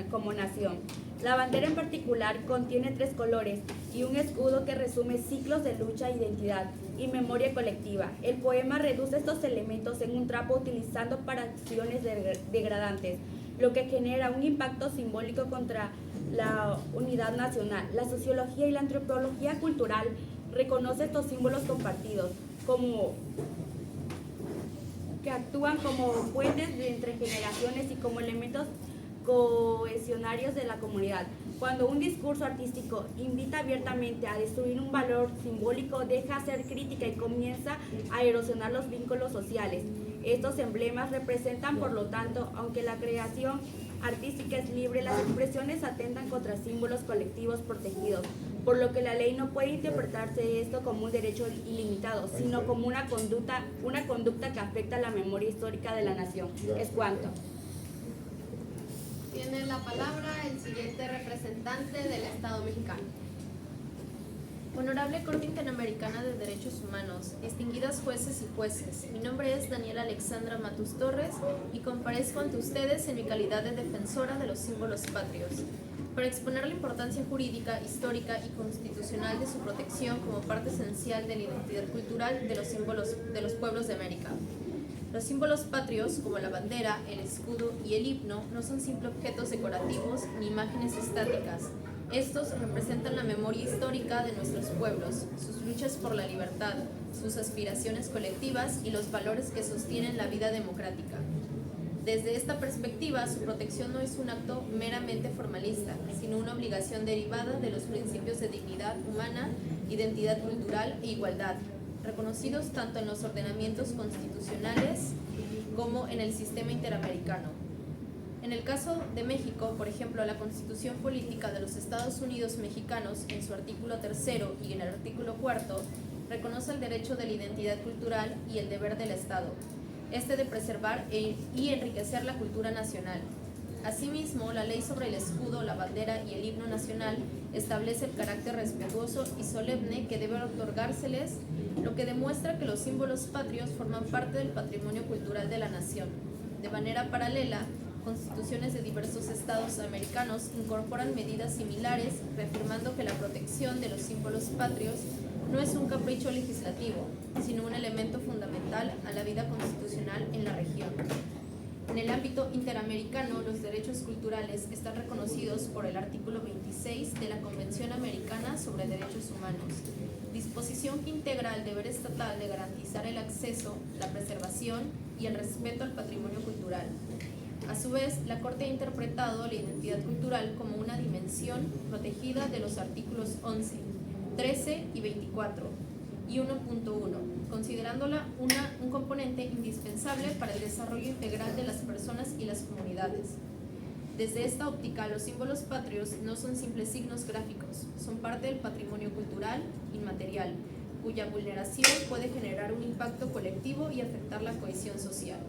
como nación. La bandera en particular contiene 3 colores y un escudo que resume ciclos de lucha, identidad y memoria colectiva. El poema reduce estos elementos en un trapo utilizando para acciones degradantes, lo que genera un impacto simbólico contra la unidad nacional. La sociología y la antropología cultural reconoce estos símbolos compartidos como que actúan como puentes entre generaciones y como elementos cohesionarios de la comunidad. Cuando un discurso artístico invita abiertamente a destruir un valor simbólico, deja de hacer crítica y comienza a erosionar los vínculos sociales. Estos emblemas representan, por lo tanto, aunque la creación artística es libre, las expresiones atentan contra símbolos colectivos protegidos, por lo que la ley no puede interpretarse esto como un derecho ilimitado, sino como una conducta que afecta la memoria histórica de la nación. Es cuanto. Tiene la palabra el siguiente representante del Estado mexicano. Honorable Corte Interamericana de Derechos Humanos, distinguidas jueces y jueces, mi nombre es Daniela Alexandra Matus Torres y comparezco ante ustedes en mi calidad de defensora de los símbolos patrios, para exponer la importancia jurídica, histórica y constitucional de su protección como parte esencial de la identidad cultural de los símbolos de los pueblos de América. Los símbolos patrios, como la bandera, el escudo y el himno, no son simples objetos decorativos ni imágenes estáticas. Estos representan la memoria histórica de nuestros pueblos, sus luchas por la libertad, sus aspiraciones colectivas y los valores que sostienen la vida democrática. Desde esta perspectiva, su protección no es un acto meramente formalista, sino una obligación derivada de los principios de dignidad humana, identidad cultural e igualdad, reconocidos tanto en los ordenamientos constitucionales como en el sistema interamericano. En el caso de México, por ejemplo, la Constitución Política de los Estados Unidos Mexicanos, en su artículo 3 y en el artículo 4, reconoce el derecho de la identidad cultural y el deber del Estado, de preservar y enriquecer la cultura nacional. Asimismo, la ley sobre el escudo, la bandera y el himno nacional establece el carácter respetuoso y solemne que debe otorgárseles, lo que demuestra que los símbolos patrios forman parte del patrimonio cultural de la nación. De manera paralela, constituciones de diversos estados americanos incorporan medidas similares, reafirmando que la protección de los símbolos patrios no es un capricho legislativo, sino un elemento fundamental a la vida constitucional en la región. En el ámbito interamericano, los derechos culturales están reconocidos por el artículo 26 de la Convención Americana sobre Derechos Humanos, disposición que integra el deber estatal de garantizar el acceso, la preservación y el respeto al patrimonio cultural. A su vez, la Corte ha interpretado la identidad cultural como una dimensión protegida de los artículos 11, 13 y 24 y 1.1, considerándola un componente indispensable para el desarrollo integral de las personas y las comunidades. Desde esta óptica, los símbolos patrios no son simples signos gráficos, son parte del patrimonio cultural inmaterial, cuya vulneración puede generar un impacto colectivo y afectar la cohesión social.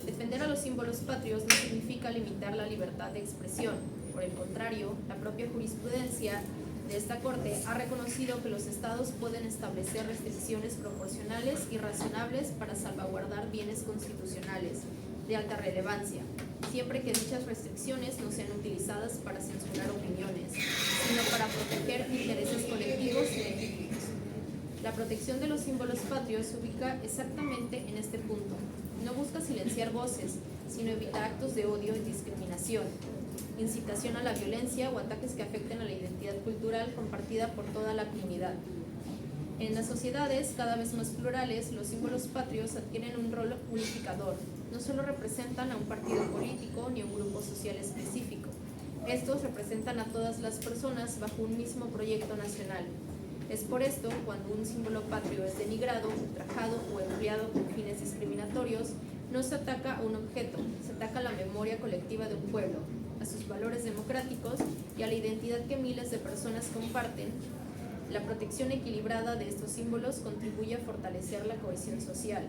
Defender a los símbolos patrios no significa limitar la libertad de expresión. Por el contrario, la propia jurisprudencia de esta Corte ha reconocido que los estados pueden establecer restricciones proporcionales y razonables para salvaguardar bienes constitucionales de alta relevancia, siempre que dichas restricciones no sean utilizadas para censurar opiniones, sino para proteger intereses colectivos y legítimos. La protección de los símbolos patrios se ubica exactamente en este punto. No busca silenciar voces, sino evitar actos de odio y discriminación, incitación a la violencia o ataques que afecten a la identidad cultural compartida por toda la comunidad. En las sociedades cada vez más plurales, los símbolos patrios adquieren un rol unificador. No solo representan a un partido político ni a un grupo social específico. Estos representan a todas las personas bajo un mismo proyecto nacional. Es por esto, cuando un símbolo patrio es denigrado, ultrajado o empleado con fines discriminatorios, no se ataca a un objeto, se ataca a la memoria colectiva de un pueblo, a sus valores democráticos y a la identidad que miles de personas comparten. La protección equilibrada de estos símbolos contribuye a fortalecer la cohesión social,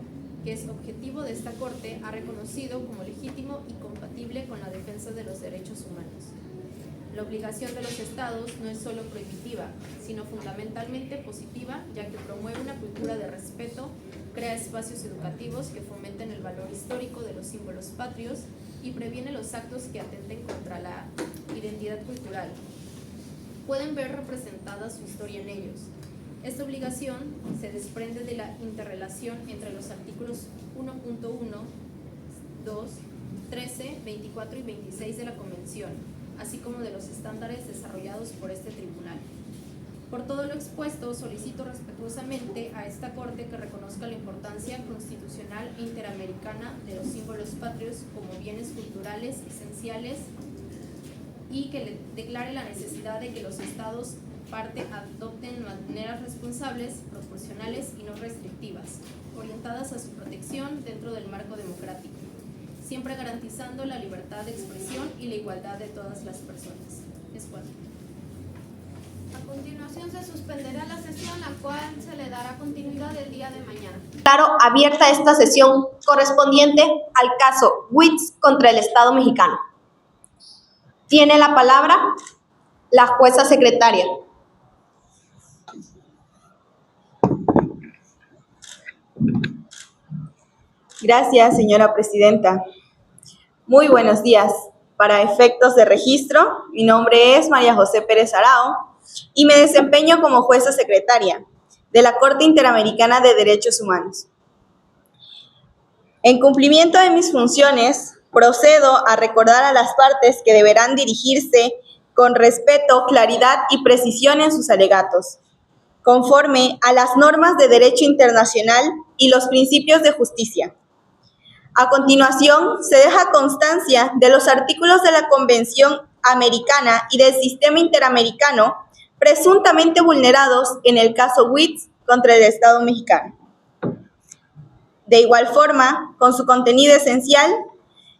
que es objetivo de esta Corte, ha reconocido como legítimo y compatible con la defensa de los derechos humanos. La obligación de los estados no es solo prohibitiva, sino fundamentalmente positiva, ya que promueve una cultura de respeto, crea espacios educativos que fomenten el valor histórico de los símbolos patrios y previene los actos que atenten contra la identidad cultural. Pueden ver representada su historia en ellos. Esta obligación se desprende de la interrelación entre los artículos 1.1, 2, 13, 24 y 26 de la Convención, así como de los estándares desarrollados por este tribunal. Por todo lo expuesto, solicito respetuosamente a esta Corte que reconozca la importancia constitucional e interamericana de los símbolos patrios como bienes culturales esenciales y que le declare la necesidad de que los estados parte adopten maneras responsables, proporcionales y no restrictivas, orientadas a su protección dentro del marco democrático, siempre garantizando la libertad de expresión y la igualdad de todas las personas. Es cuanto. A continuación se suspenderá la sesión, la cual se le dará continuidad el día de mañana. Declaro abierta esta sesión correspondiente al caso Witz contra el Estado mexicano. Tiene la palabra la jueza secretaria. Gracias, señora presidenta. Muy buenos días. Para efectos de registro, mi nombre es María José Pérez Arao y me desempeño como jueza secretaria de la Corte Interamericana de Derechos Humanos. En cumplimiento de mis funciones, procedo a recordar a las partes que deberán dirigirse con respeto, claridad y precisión en sus alegatos, conforme a las normas de derecho internacional y los principios de justicia. A continuación, se deja constancia de los artículos de la Convención Americana y del Sistema Interamericano presuntamente vulnerados en el caso Witz contra el Estado mexicano. De igual forma, con su contenido esencial,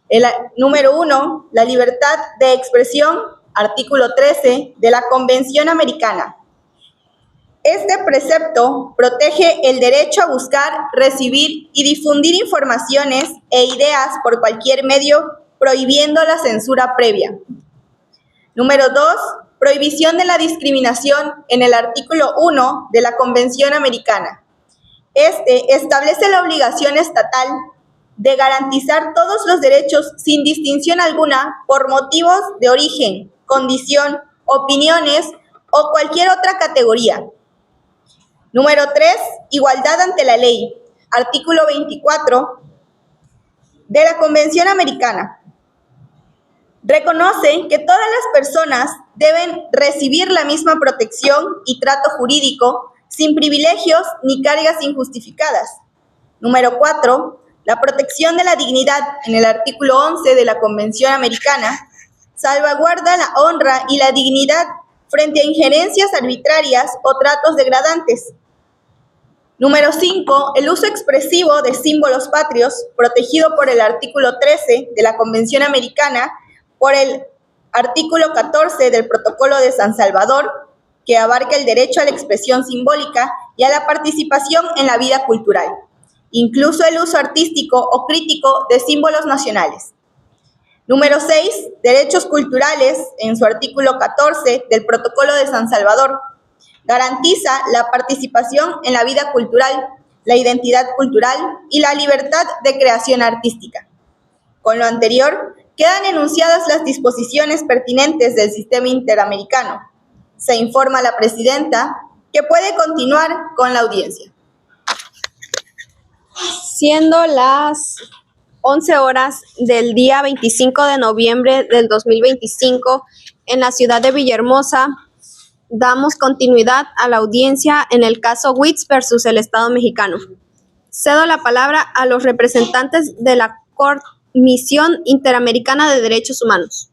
el número 1, la libertad de expresión, artículo 13 de la Convención Americana. Este precepto protege el derecho a buscar, recibir y difundir informaciones e ideas por cualquier medio, prohibiendo la censura previa. Número 2, prohibición de la discriminación en el artículo 1 de la Convención Americana. Este establece la obligación estatal de garantizar todos los derechos sin distinción alguna por motivos de origen, condición, opiniones o cualquier otra categoría. Número 3, igualdad ante la ley. Artículo 24 de la Convención Americana. Reconoce que todas las personas deben recibir la misma protección y trato jurídico sin privilegios ni cargas injustificadas. Número 4, la protección de la dignidad en el artículo 11 de la Convención Americana salvaguarda la honra y la dignidad frente a injerencias arbitrarias o tratos degradantes. Número 5, el uso expresivo de símbolos patrios, protegido por el artículo 13 de la Convención Americana, por el artículo 14 del Protocolo de San Salvador, que abarca el derecho a la expresión simbólica y a la participación en la vida cultural, incluso el uso artístico o crítico de símbolos nacionales. Número 6, derechos culturales, en su artículo 14 del Protocolo de San Salvador, garantiza la participación en la vida cultural, la identidad cultural y la libertad de creación artística. Con lo anterior, quedan enunciadas las disposiciones pertinentes del sistema interamericano. Se informa a la presidenta que puede continuar con la audiencia. Siendo las 11 horas del día 25 de noviembre del 2025, en la ciudad de Villahermosa, damos continuidad a la audiencia en el caso Witz versus el Estado mexicano. Cedo la palabra a los representantes de la Comisión Interamericana de Derechos Humanos.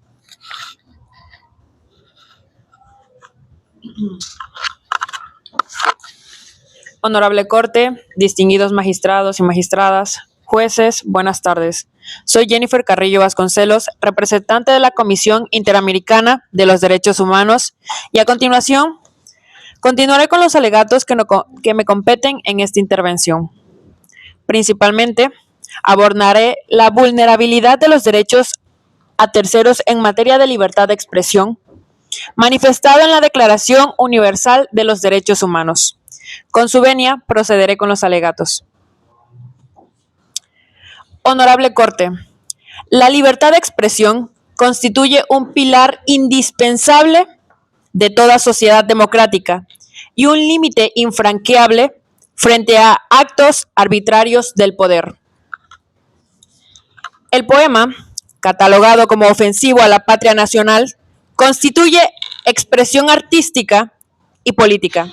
Honorable Corte, distinguidos magistrados y magistradas, jueces, buenas tardes. Soy Jennifer Carrillo Vasconcelos, representante de la Comisión Interamericana de los Derechos Humanos, y a continuación, continuaré con los alegatos que me competen en esta intervención. Principalmente, abordaré la vulnerabilidad de los derechos a terceros en materia de libertad de expresión, manifestada en la Declaración Universal de los Derechos Humanos. Con su venia, procederé con los alegatos. Honorable Corte, la libertad de expresión constituye un pilar indispensable de toda sociedad democrática y un límite infranqueable frente a actos arbitrarios del poder. El poema, catalogado como ofensivo a la patria nacional, constituye expresión artística y política,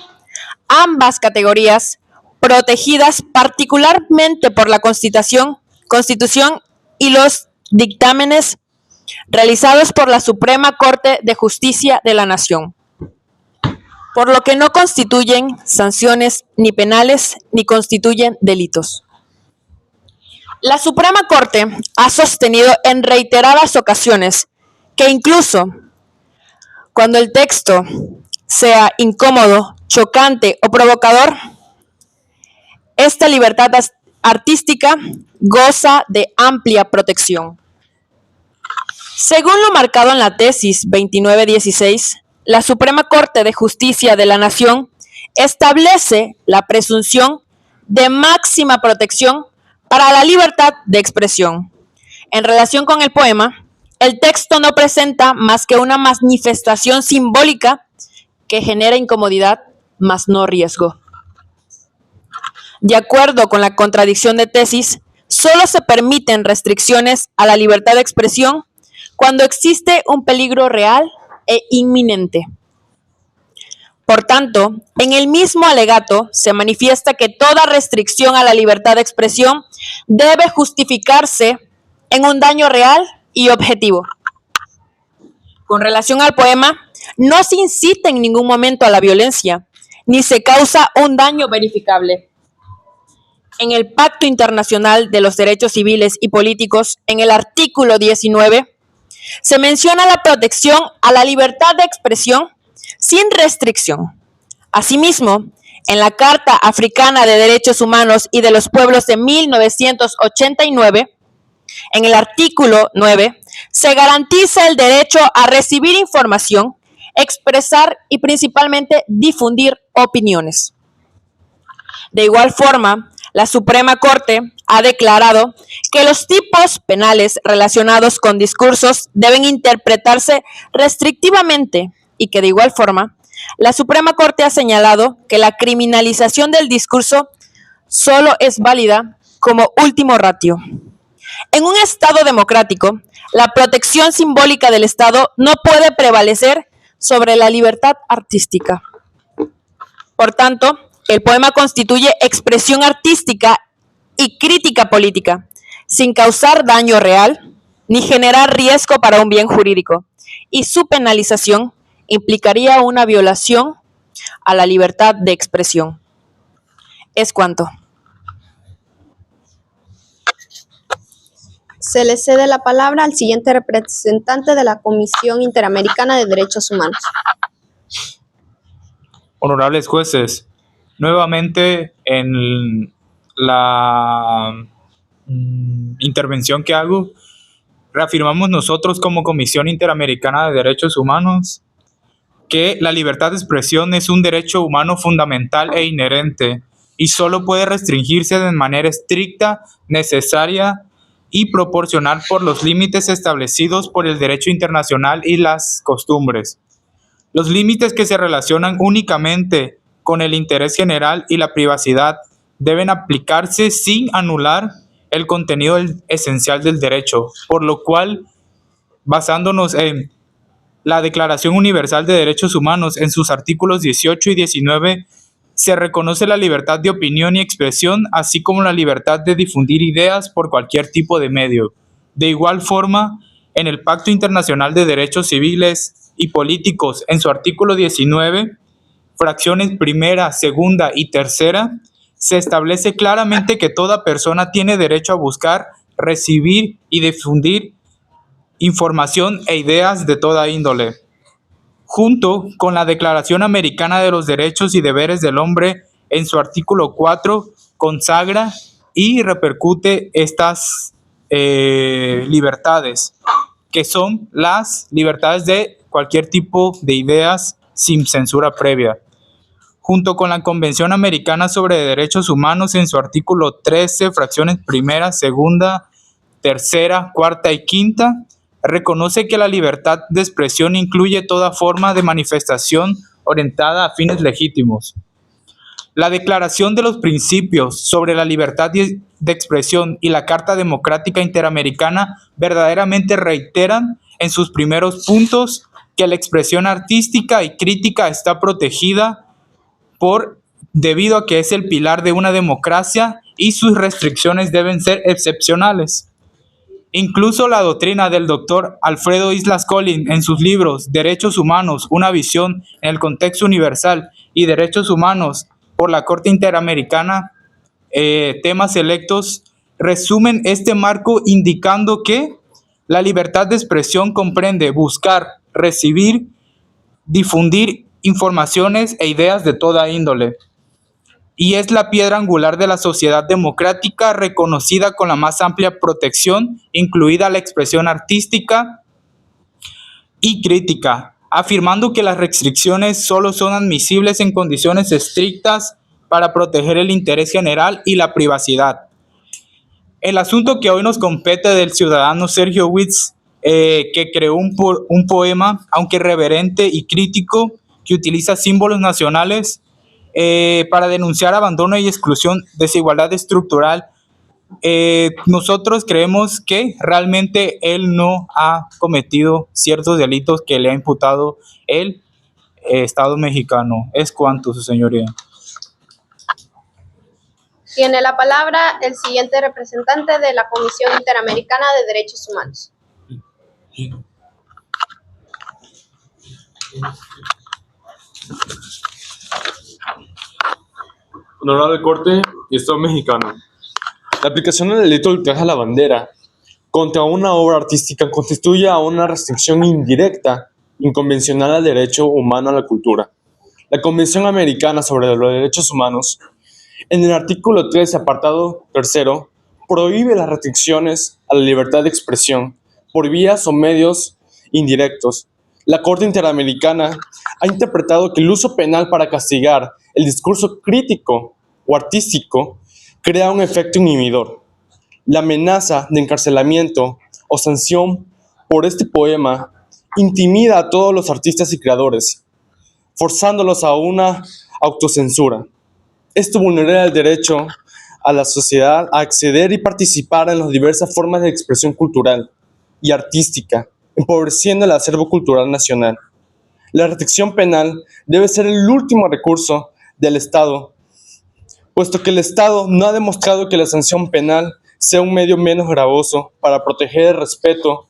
ambas categorías protegidas particularmente por la Constitución y los dictámenes realizados por la Suprema Corte de Justicia de la Nación, por lo que no constituyen sanciones ni penales ni constituyen delitos. La Suprema Corte ha sostenido en reiteradas ocasiones que incluso cuando el texto sea incómodo, chocante o provocador, esta libertad artística goza de amplia protección. Según lo marcado en la tesis 2916, la Suprema Corte de Justicia de la Nación establece la presunción de máxima protección para la libertad de expresión. En relación con el poema, el texto no presenta más que una manifestación simbólica que genera incomodidad, mas no riesgo. De acuerdo con la contradicción de tesis, solo se permiten restricciones a la libertad de expresión cuando existe un peligro real e inminente. Por tanto, en el mismo alegato se manifiesta que toda restricción a la libertad de expresión debe justificarse en un daño real y objetivo. Con relación al poema, no se incita en ningún momento a la violencia, ni se causa un daño verificable. En el Pacto Internacional de los Derechos Civiles y Políticos, en el artículo 19, se menciona la protección a la libertad de expresión sin restricción. Asimismo, en la Carta Africana de Derechos Humanos y de los Pueblos de 1989, en el artículo 9, se garantiza el derecho a recibir información, expresar y principalmente difundir opiniones. De igual forma, la Suprema Corte ha declarado que los tipos penales relacionados con discursos deben interpretarse restrictivamente y que de igual forma, la Suprema Corte ha señalado que la criminalización del discurso solo es válida como último ratio. En un Estado democrático, la protección simbólica del Estado no puede prevalecer sobre la libertad artística. Por tanto, el poema constituye expresión artística y crítica política, sin causar daño real ni generar riesgo para un bien jurídico, y su penalización implicaría una violación a la libertad de expresión. Es cuanto. Se le cede la palabra al siguiente representante de la Comisión Interamericana de Derechos Humanos. Honorables jueces, nuevamente en la intervención que hago, reafirmamos nosotros como Comisión Interamericana de Derechos Humanos que la libertad de expresión es un derecho humano fundamental e inherente y solo puede restringirse de manera estricta, necesaria y proporcional por los límites establecidos por el derecho internacional y las costumbres. Los límites que se relacionan únicamente con el interés general y la privacidad deben aplicarse sin anular el contenido esencial del derecho, por lo cual, basándonos en la Declaración Universal de Derechos Humanos en sus artículos 18 y 19, se reconoce la libertad de opinión y expresión, así como la libertad de difundir ideas por cualquier tipo de medio. De igual forma, en el Pacto Internacional de Derechos Civiles y Políticos, en su artículo 19, fracciones primera, segunda y tercera, se establece claramente que toda persona tiene derecho a buscar, recibir y difundir información e ideas de toda índole. Junto con la Declaración Americana de los Derechos y Deberes del Hombre, en su artículo 4, consagra y repercute estas libertades, que son las libertades de cualquier tipo de ideas sin censura previa. Junto con la Convención Americana sobre Derechos Humanos, en su artículo 13, fracciones primera, segunda, tercera, cuarta y quinta, reconoce que la libertad de expresión incluye toda forma de manifestación orientada a fines legítimos. La Declaración de los Principios sobre la Libertad de Expresión y la Carta Democrática Interamericana verdaderamente reiteran en sus primeros puntos que la expresión artística y crítica está protegida debido a que es el pilar de una democracia y sus restricciones deben ser excepcionales. Incluso la doctrina del doctor Alfredo Islas Collins en sus libros Derechos Humanos, una visión en el contexto universal y Derechos Humanos por la Corte Interamericana, temas selectos, resumen este marco indicando que la libertad de expresión comprende buscar, recibir, difundir informaciones e ideas de toda índole. Y es la piedra angular de la sociedad democrática reconocida con la más amplia protección, incluida la expresión artística y crítica, afirmando que las restricciones solo son admisibles en condiciones estrictas para proteger el interés general y la privacidad. El asunto que hoy nos compete del ciudadano Sergio Witz, que creó un poema, aunque reverente y crítico, que utiliza símbolos nacionales para denunciar abandono y exclusión, desigualdad estructural. Nosotros creemos que realmente él no ha cometido ciertos delitos que le ha imputado el Estado mexicano. Es cuanto, su señoría. Tiene la palabra el siguiente representante de la Comisión Interamericana de Derechos Humanos. Honorable Corte y Estado mexicano. La aplicación del delito de ultraje a la bandera contra una obra artística constituye una restricción indirecta, inconvencional al derecho humano a la cultura. La Convención Americana sobre los Derechos Humanos, en el artículo 13, apartado 3, prohíbe las restricciones a la libertad de expresión por vías o medios indirectos. La Corte Interamericana ha interpretado que el uso penal para castigar el discurso crítico o artístico crea un efecto inhibidor. La amenaza de encarcelamiento o sanción por este poema intimida a todos los artistas y creadores, forzándolos a una autocensura. Esto vulnera el derecho a la sociedad a acceder y participar en las diversas formas de expresión cultural y artística, empobreciendo el acervo cultural nacional. La restricción penal debe ser el último recurso del Estado, puesto que el Estado no ha demostrado que la sanción penal sea un medio menos gravoso para proteger el respeto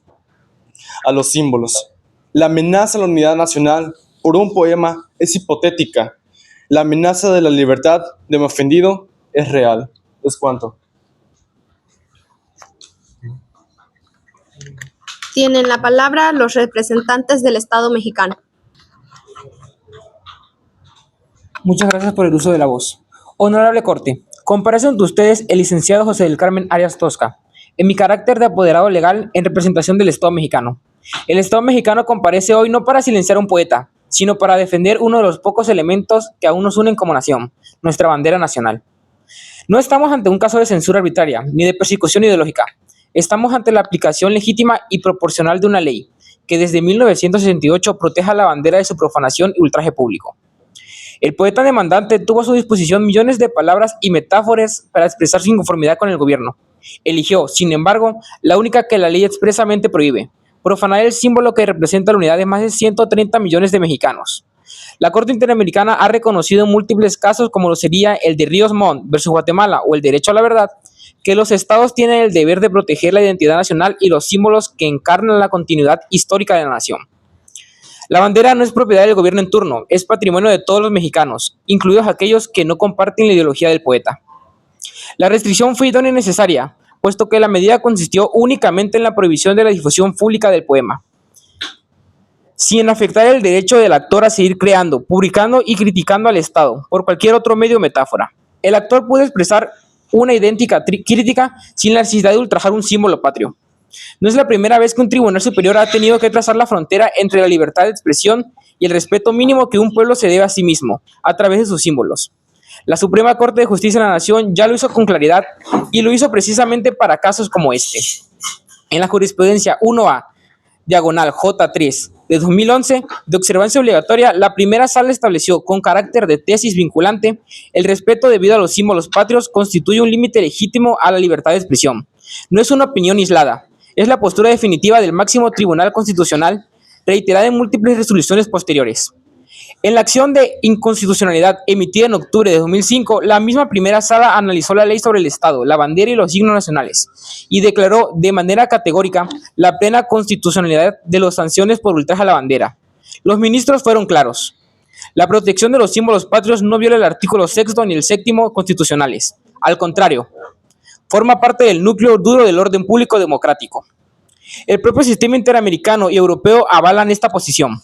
a los símbolos. La amenaza a la unidad nacional por un poema es hipotética. La amenaza de la libertad de un ofendido es real. Es cuanto. Tienen la palabra los representantes del Estado mexicano. Muchas gracias por el uso de la voz. Honorable Corte, comparece ante ustedes el licenciado José del Carmen Arias Tosca, en mi carácter de apoderado legal en representación del Estado mexicano. El Estado mexicano comparece hoy no para silenciar a un poeta, sino para defender uno de los pocos elementos que aún nos unen como nación, nuestra bandera nacional. No estamos ante un caso de censura arbitraria, ni de persecución ideológica. Estamos ante la aplicación legítima y proporcional de una ley, que desde 1968 proteja la bandera de su profanación y ultraje público. El poeta demandante tuvo a su disposición millones de palabras y metáforas para expresar su inconformidad con el gobierno. Eligió, sin embargo, la única que la ley expresamente prohíbe: profanar el símbolo que representa la unidad de más de 130 millones de mexicanos. La Corte Interamericana ha reconocido en múltiples casos, como lo sería el de Ríos Montt versus Guatemala o el derecho a la verdad, que los estados tienen el deber de proteger la identidad nacional y los símbolos que encarnan la continuidad histórica de la nación. La bandera no es propiedad del gobierno en turno, es patrimonio de todos los mexicanos, incluidos aquellos que no comparten la ideología del poeta. La restricción fue idónea y necesaria, puesto que la medida consistió únicamente en la prohibición de la difusión pública del poema, sin afectar el derecho del actor a seguir creando, publicando y criticando al Estado por cualquier otro medio o metáfora. El actor puede expresar una idéntica crítica sin la necesidad de ultrajar un símbolo patrio. No es la primera vez que un tribunal superior ha tenido que trazar la frontera entre la libertad de expresión y el respeto mínimo que un pueblo se debe a sí mismo, a través de sus símbolos. La Suprema Corte de Justicia de la Nación ya lo hizo con claridad y lo hizo precisamente para casos como este. En la jurisprudencia 1A, diagonal J3, de 2011, de observancia obligatoria, la primera sala estableció, con carácter de tesis vinculante, el respeto debido a los símbolos patrios constituye un límite legítimo a la libertad de expresión. No es una opinión aislada, es la postura definitiva del máximo Tribunal Constitucional reiterada en múltiples resoluciones posteriores. En la acción de inconstitucionalidad emitida en octubre de 2005, la misma primera sala analizó la ley sobre el Estado, la bandera y los signos nacionales y declaró de manera categórica la plena constitucionalidad de las sanciones por ultraje a la bandera. Los ministros fueron claros. La protección de los símbolos patrios no viola el artículo 6 ni el 7 constitucionales. Al contrario, forma parte del núcleo duro del orden público democrático. El propio sistema interamericano y europeo avalan esta posición,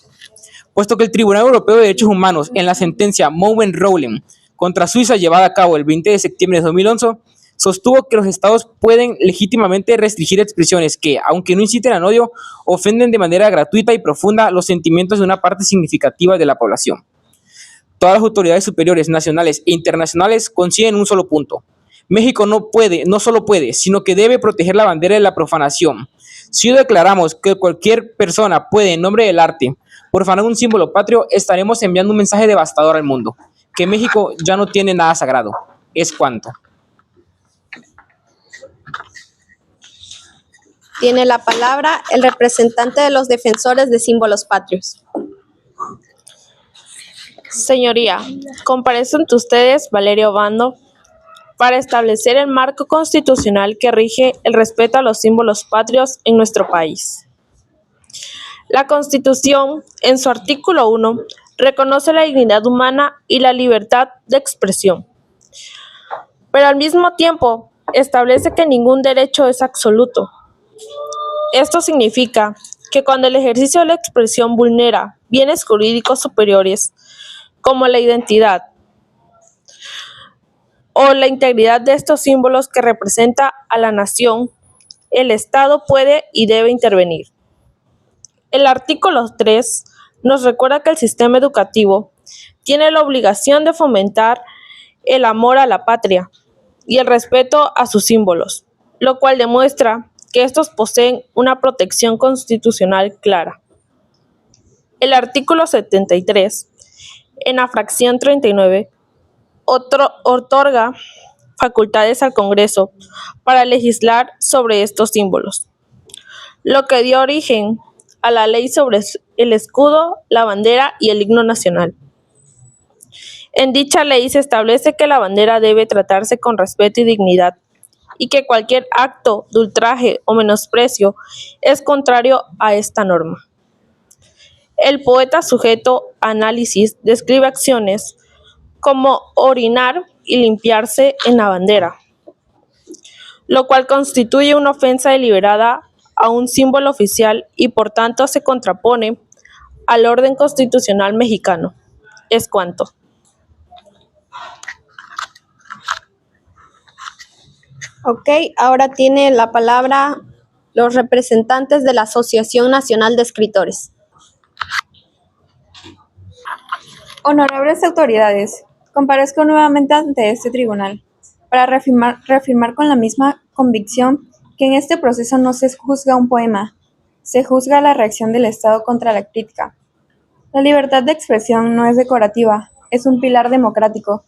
puesto que el Tribunal Europeo de Derechos Humanos, en la sentencia Mouwen-Roulen contra Suiza llevada a cabo el 20 de septiembre de 2011, sostuvo que los estados pueden legítimamente restringir expresiones que, aunque no inciten al odio, ofenden de manera gratuita y profunda los sentimientos de una parte significativa de la población. Todas las autoridades superiores, nacionales e internacionales coinciden en un solo punto. México no solo puede, sino que debe proteger la bandera de la profanación. Si hoy declaramos que cualquier persona puede, en nombre del arte, profanar un símbolo patrio, estaremos enviando un mensaje devastador al mundo, que México ya no tiene nada sagrado. Es cuanto. Tiene la palabra el representante de los defensores de símbolos patrios. Señoría, comparezco ante ustedes Valerio Bando para establecer el marco constitucional que rige el respeto a los símbolos patrios en nuestro país. La Constitución, en su artículo 1, reconoce la dignidad humana y la libertad de expresión, pero al mismo tiempo establece que ningún derecho es absoluto. Esto significa que cuando el ejercicio de la expresión vulnera bienes jurídicos superiores, como la identidad o la integridad de estos símbolos que representa a la nación, el Estado puede y debe intervenir. El artículo 3 nos recuerda que el sistema educativo tiene la obligación de fomentar el amor a la patria y el respeto a sus símbolos, lo cual demuestra que estos poseen una protección constitucional clara. El artículo 73, en la fracción 39, otorga facultades al Congreso para legislar sobre estos símbolos, lo que dio origen a la ley sobre el escudo, la bandera y el himno nacional. En dicha ley se establece que la bandera debe tratarse con respeto y dignidad, y que cualquier acto de ultraje o menosprecio es contrario a esta norma. El poeta sujeto a análisis describe acciones como orinar y limpiarse en la bandera, lo cual constituye una ofensa deliberada a un símbolo oficial y por tanto se contrapone al orden constitucional mexicano. Es cuanto. Ok, ahora tiene la palabra los representantes de la Asociación Nacional de Escritores. Honorables autoridades, comparezco nuevamente ante este tribunal para reafirmar con la misma convicción que en este proceso no se juzga un poema, se juzga la reacción del Estado contra la crítica. La libertad de expresión no es decorativa, es un pilar democrático.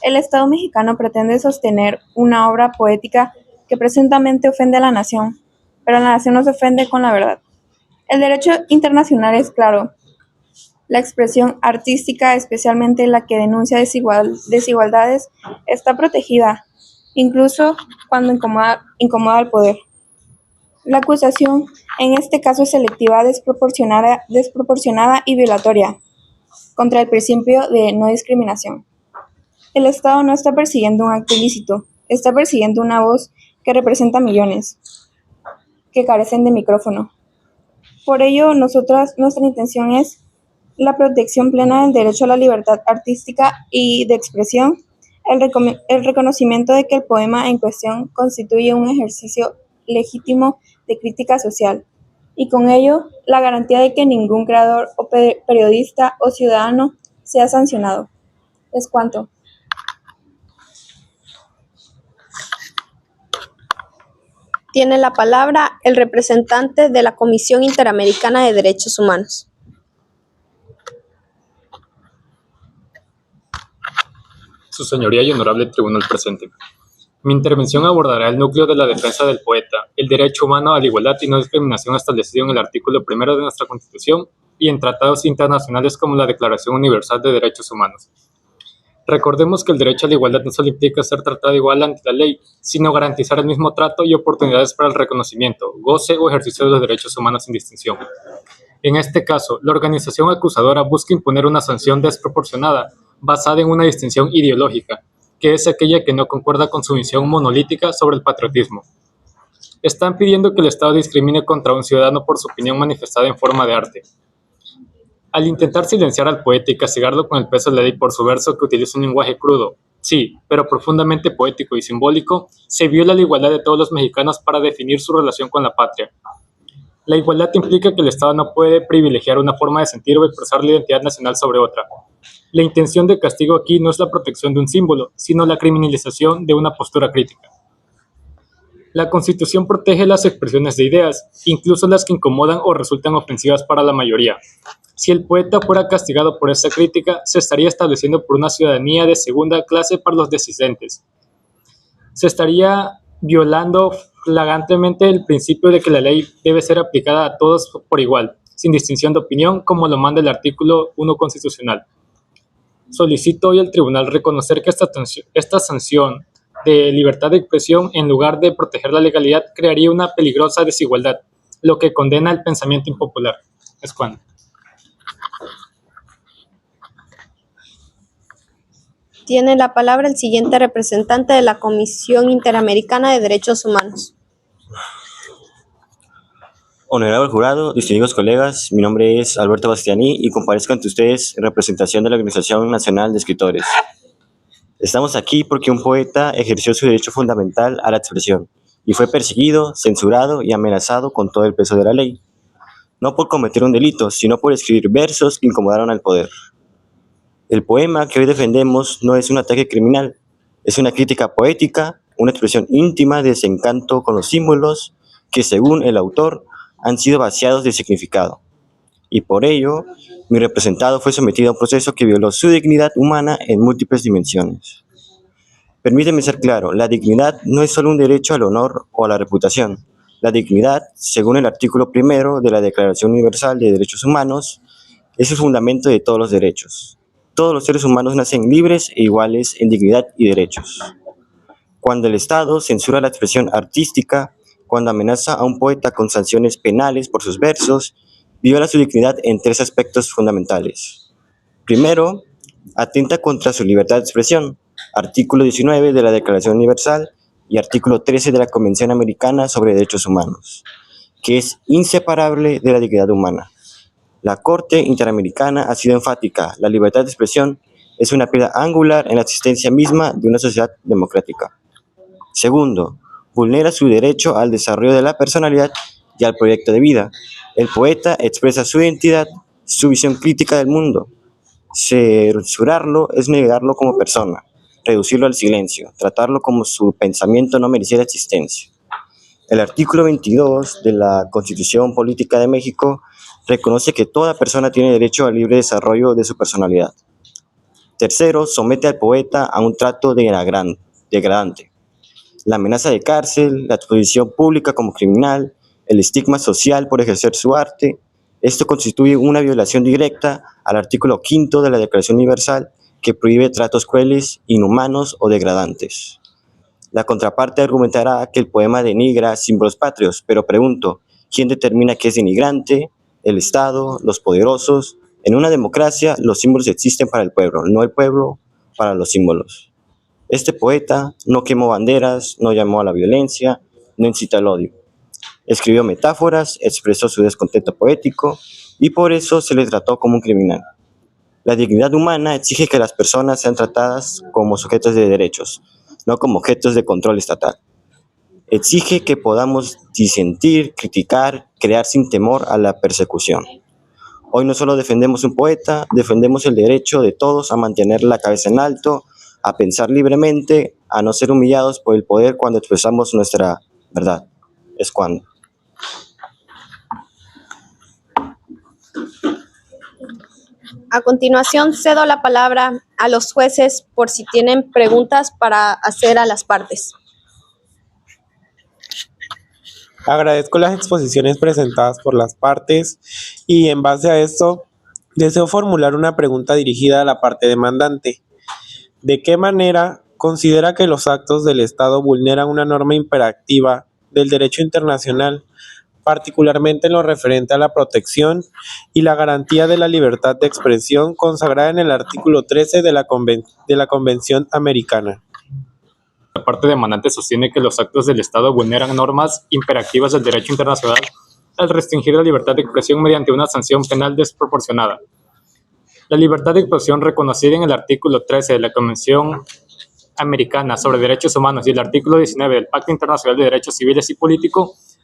El Estado mexicano pretende sostener una obra poética que presuntamente ofende a la nación, pero la nación no se ofende con la verdad. El derecho internacional es claro. La expresión artística, especialmente la que denuncia desigualdades, está protegida, incluso cuando incomoda al poder. La acusación, en este caso, es selectiva, desproporcionada y violatoria contra el principio de no discriminación. El Estado no está persiguiendo un acto ilícito, está persiguiendo una voz que representa millones, que carecen de micrófono. Por ello, nuestra intención es la protección plena del derecho a la libertad artística y de expresión, el reconocimiento de que el poema en cuestión constituye un ejercicio legítimo de crítica social, y con ello la garantía de que ningún creador o periodista o ciudadano sea sancionado. Es cuanto. Tiene la palabra el representante de la Comisión Interamericana de Derechos Humanos. Su señoría y honorable tribunal presente. Mi intervención abordará el núcleo de la defensa del poeta, el derecho humano a la igualdad y no discriminación establecido en el artículo 1 de nuestra Constitución y en tratados internacionales como la Declaración Universal de Derechos Humanos. Recordemos que el derecho a la igualdad no solo implica ser tratado igual ante la ley, sino garantizar el mismo trato y oportunidades para el reconocimiento, goce o ejercicio de los derechos humanos sin distinción. En este caso, la organización acusadora busca imponer una sanción desproporcionada, basada en una distinción ideológica, que es aquella que no concuerda con su visión monolítica sobre el patriotismo. Están pidiendo que el Estado discrimine contra un ciudadano por su opinión manifestada en forma de arte. Al intentar silenciar al poeta y castigarlo con el peso de la ley por su verso que utiliza un lenguaje crudo, sí, pero profundamente poético y simbólico, se viola la igualdad de todos los mexicanos para definir su relación con la patria. La igualdad implica que el Estado no puede privilegiar una forma de sentir o expresar la identidad nacional sobre otra. La intención de castigo aquí no es la protección de un símbolo, sino la criminalización de una postura crítica. La Constitución protege las expresiones de ideas, incluso las que incomodan o resultan ofensivas para la mayoría. Si el poeta fuera castigado por esta crítica, se estaría estableciendo por una ciudadanía de segunda clase para los disidentes. Se estaría violando flagrantemente el principio de que la ley debe ser aplicada a todos por igual, sin distinción de opinión, como lo manda el artículo 1 constitucional. Solicito hoy al tribunal reconocer que esta sanción de libertad de expresión, en lugar de proteger la legalidad, crearía una peligrosa desigualdad, lo que condena el pensamiento impopular. Es cuando. Tiene la palabra el siguiente representante de la Comisión Interamericana de Derechos Humanos. Honorable jurado, distinguidos colegas, mi nombre es Alberto Bastiani y comparezco ante ustedes en representación de la Organización Nacional de Escritores. Estamos aquí porque un poeta ejerció su derecho fundamental a la expresión y fue perseguido, censurado y amenazado con todo el peso de la ley, no por cometer un delito, sino por escribir versos que incomodaron al poder. El poema que hoy defendemos no es un ataque criminal, es una crítica poética, una expresión íntima de desencanto con los símbolos que, según el autor, han sido vaciados de significado. Y por ello, mi representado fue sometido a un proceso que violó su dignidad humana en múltiples dimensiones. Permíteme ser claro, la dignidad no es solo un derecho al honor o a la reputación. La dignidad, según el artículo 1 de la Declaración Universal de Derechos Humanos, es el fundamento de todos los derechos. Todos los seres humanos nacen libres e iguales en dignidad y derechos. Cuando el Estado censura la expresión artística, cuando amenaza a un poeta con sanciones penales por sus versos, viola su dignidad en tres aspectos fundamentales. Primero, atenta contra su libertad de expresión, artículo 19 de la Declaración Universal y artículo 13 de la Convención Americana sobre Derechos Humanos, que es inseparable de la dignidad humana. La Corte Interamericana ha sido enfática: la libertad de expresión es una piedra angular en la existencia misma de una sociedad democrática. Segundo, vulnera su derecho al desarrollo de la personalidad y al proyecto de vida. El poeta expresa su identidad, su visión crítica del mundo. Censurarlo es negarlo como persona, reducirlo al silencio, tratarlo como su pensamiento no mereciera existencia. El artículo 22 de la Constitución Política de México reconoce que toda persona tiene derecho al libre desarrollo de su personalidad. Tercero, somete al poeta a un trato degradante. La amenaza de cárcel, la exposición pública como criminal, el estigma social por ejercer su arte, esto constituye una violación directa al artículo 5 de la Declaración Universal que prohíbe tratos crueles, inhumanos o degradantes. La contraparte argumentará que el poema denigra símbolos patrios, pero pregunto, ¿quién determina qué es denigrante? ¿El Estado? ¿Los poderosos? En una democracia, los símbolos existen para el pueblo, no el pueblo para los símbolos. Este poeta no quemó banderas, no llamó a la violencia, no incita al odio. Escribió metáforas, expresó su descontento poético y por eso se le trató como un criminal. La dignidad humana exige que las personas sean tratadas como sujetos de derechos, no como objetos de control estatal. Exige que podamos disentir, criticar, crear sin temor a la persecución. Hoy no solo defendemos un poeta, defendemos el derecho de todos a mantener la cabeza en alto, a pensar libremente, a no ser humillados por el poder cuando expresamos nuestra verdad. Es cuando. A continuación, cedo la palabra a los jueces por si tienen preguntas para hacer a las partes. Agradezco las exposiciones presentadas por las partes y en base a esto deseo formular una pregunta dirigida a la parte demandante. ¿De qué manera considera que los actos del Estado vulneran una norma imperativa del derecho internacional, particularmente en lo referente a la protección y la garantía de la libertad de expresión consagrada en el artículo 13 de la Convención Americana? La parte demandante sostiene que los actos del Estado vulneran normas imperativas del derecho internacional al restringir la libertad de expresión mediante una sanción penal desproporcionada. La libertad de expresión reconocida en el artículo 13 de la Convención Americana sobre Derechos Humanos y el artículo 19 del Pacto Internacional de Derechos Civiles y Políticos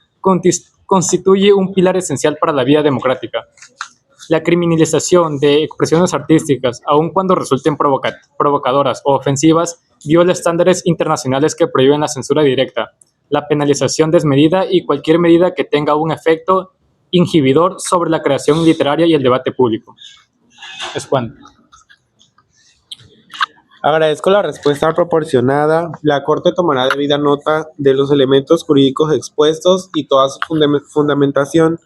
constituye un pilar esencial para la vida democrática. La criminalización de expresiones artísticas, aun cuando resulten provocadoras o ofensivas, viola estándares internacionales que prohíben la censura directa, la penalización desmedida y cualquier medida que tenga un efecto inhibidor sobre la creación literaria y el debate público. Es cuanto. Agradezco la respuesta proporcionada. La Corte tomará debida nota de los elementos jurídicos expuestos y toda su fundamentación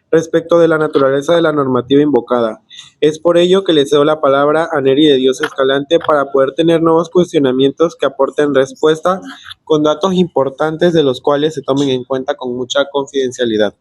respecto de la naturaleza de la normativa invocada. Es por ello que le cedo la palabra a Neri de Dios Escalante para poder tener nuevos cuestionamientos que aporten respuesta con datos importantes de los cuales se tomen en cuenta con mucha confidencialidad.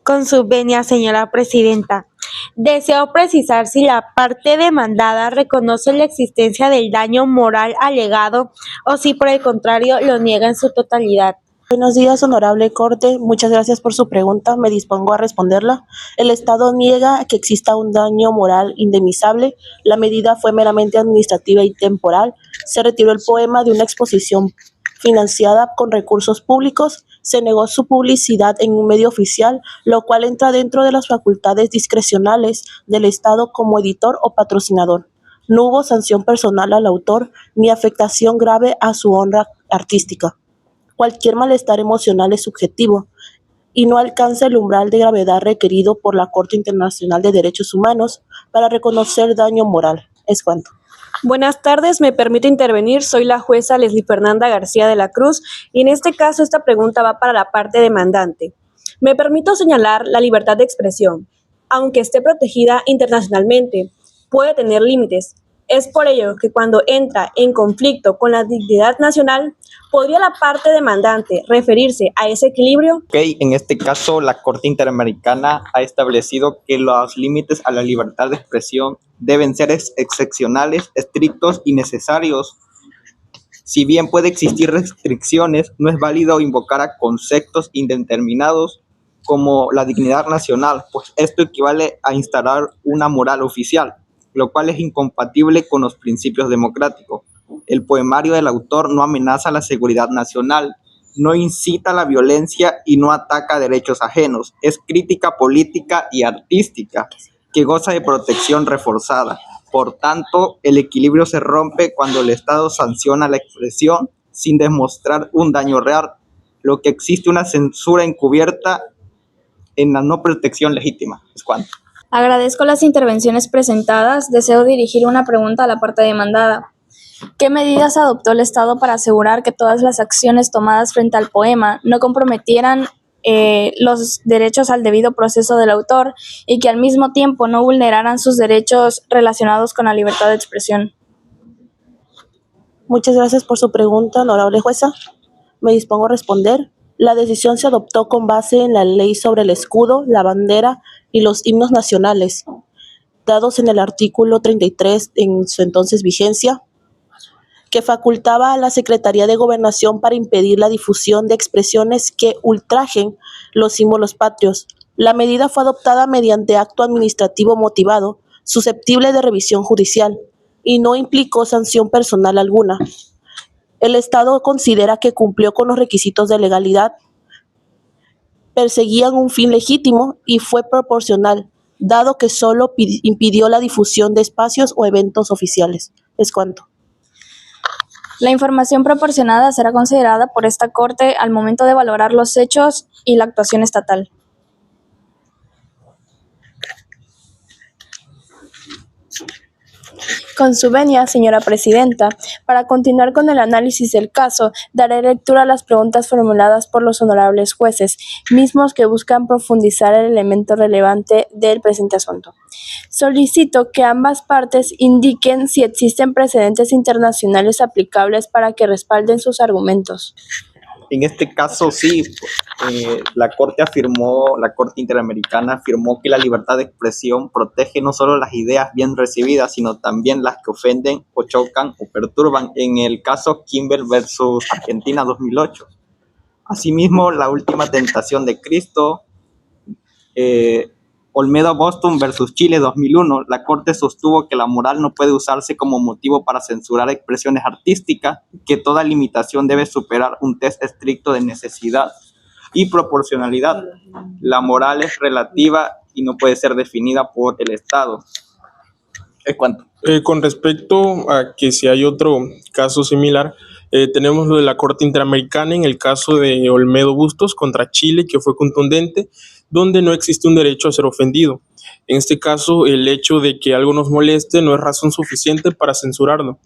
Con su venia, señora presidenta. Deseo precisar si la parte demandada reconoce la existencia del daño moral alegado o si por el contrario lo niega en su totalidad. Buenos días, honorable Corte. Muchas gracias por su pregunta. Me dispongo a responderla. El Estado niega que exista un daño moral indemnizable. La medida fue meramente administrativa y temporal. Se retiró el poema de una exposición financiada con recursos públicos. Se negó su publicidad en un medio oficial, lo cual entra dentro de las facultades discrecionales del Estado como editor o patrocinador. No hubo sanción personal al autor ni afectación grave a su honra artística. Cualquier malestar emocional es subjetivo y no alcanza el umbral de gravedad requerido por la Corte Internacional de Derechos Humanos para reconocer daño moral. Es cuanto. Buenas tardes, me permite intervenir. Soy la jueza Leslie Fernanda García de la Cruz y en este caso esta pregunta va para la parte demandante. Me permito señalar la libertad de expresión, aunque esté protegida internacionalmente, puede tener límites. Es por ello que cuando entra en conflicto con la dignidad nacional, ¿podría la parte demandante referirse a ese equilibrio? Ok, en este caso la Corte Interamericana ha establecido que los límites a la libertad de expresión deben ser excepcionales, estrictos y necesarios. Si bien puede existir restricciones, no es válido invocar a conceptos indeterminados como la dignidad nacional, pues esto equivale a instalar una moral oficial, lo cual es incompatible con los principios democráticos. El poemario del autor no amenaza la seguridad nacional, no incita a la violencia y no ataca derechos ajenos. Es crítica política y artística que goza de protección reforzada. Por tanto, el equilibrio se rompe cuando el Estado sanciona la expresión sin demostrar un daño real, lo que existe una censura encubierta en la no protección legítima. Es cuanto. Agradezco las intervenciones presentadas. Deseo dirigir una pregunta a la parte demandada. ¿Qué medidas adoptó el Estado para asegurar que todas las acciones tomadas frente al poema no comprometieran los derechos al debido proceso del autor y que al mismo tiempo no vulneraran sus derechos relacionados con la libertad de expresión? Muchas gracias por su pregunta, honorable jueza. Me dispongo a responder. La decisión se adoptó con base en la ley sobre el escudo, la bandera y los himnos nacionales, dados en el artículo 33 en su entonces vigencia, que facultaba a la Secretaría de Gobernación para impedir la difusión de expresiones que ultrajen los símbolos patrios. La medida fue adoptada mediante acto administrativo motivado, susceptible de revisión judicial, y no implicó sanción personal alguna. El Estado considera que cumplió con los requisitos de legalidad, perseguían un fin legítimo y fue proporcional, dado que solo impidió la difusión de espacios o eventos oficiales. Es cuanto. La información proporcionada será considerada por esta Corte al momento de valorar los hechos y la actuación estatal. Con su venia, señora presidenta, para continuar con el análisis del caso, daré lectura a las preguntas formuladas por los honorables jueces, mismos que buscan profundizar el elemento relevante del presente asunto. Solicito que ambas partes indiquen si existen precedentes internacionales aplicables para que respalden sus argumentos. En este caso sí, la Corte Interamericana afirmó que la libertad de expresión protege no solo las ideas bien recibidas, sino también las que ofenden o chocan o perturban, en el caso Kimber versus Argentina 2008. Asimismo, la última tentación de Cristo, Olmedo Boston versus Chile 2001, la Corte sostuvo que la moral no puede usarse como motivo para censurar expresiones artísticas, que toda limitación debe superar un test estricto de necesidad y proporcionalidad. La moral es relativa y no puede ser definida por el Estado. ¿Es cuánto? Con respecto a que si hay otro caso similar, tenemos lo de la Corte Interamericana en el caso de Olmedo Bustos contra Chile, que fue contundente, donde no existe un derecho a ser ofendido. En este caso, el hecho de que algo nos moleste no es razón suficiente para censurarlo.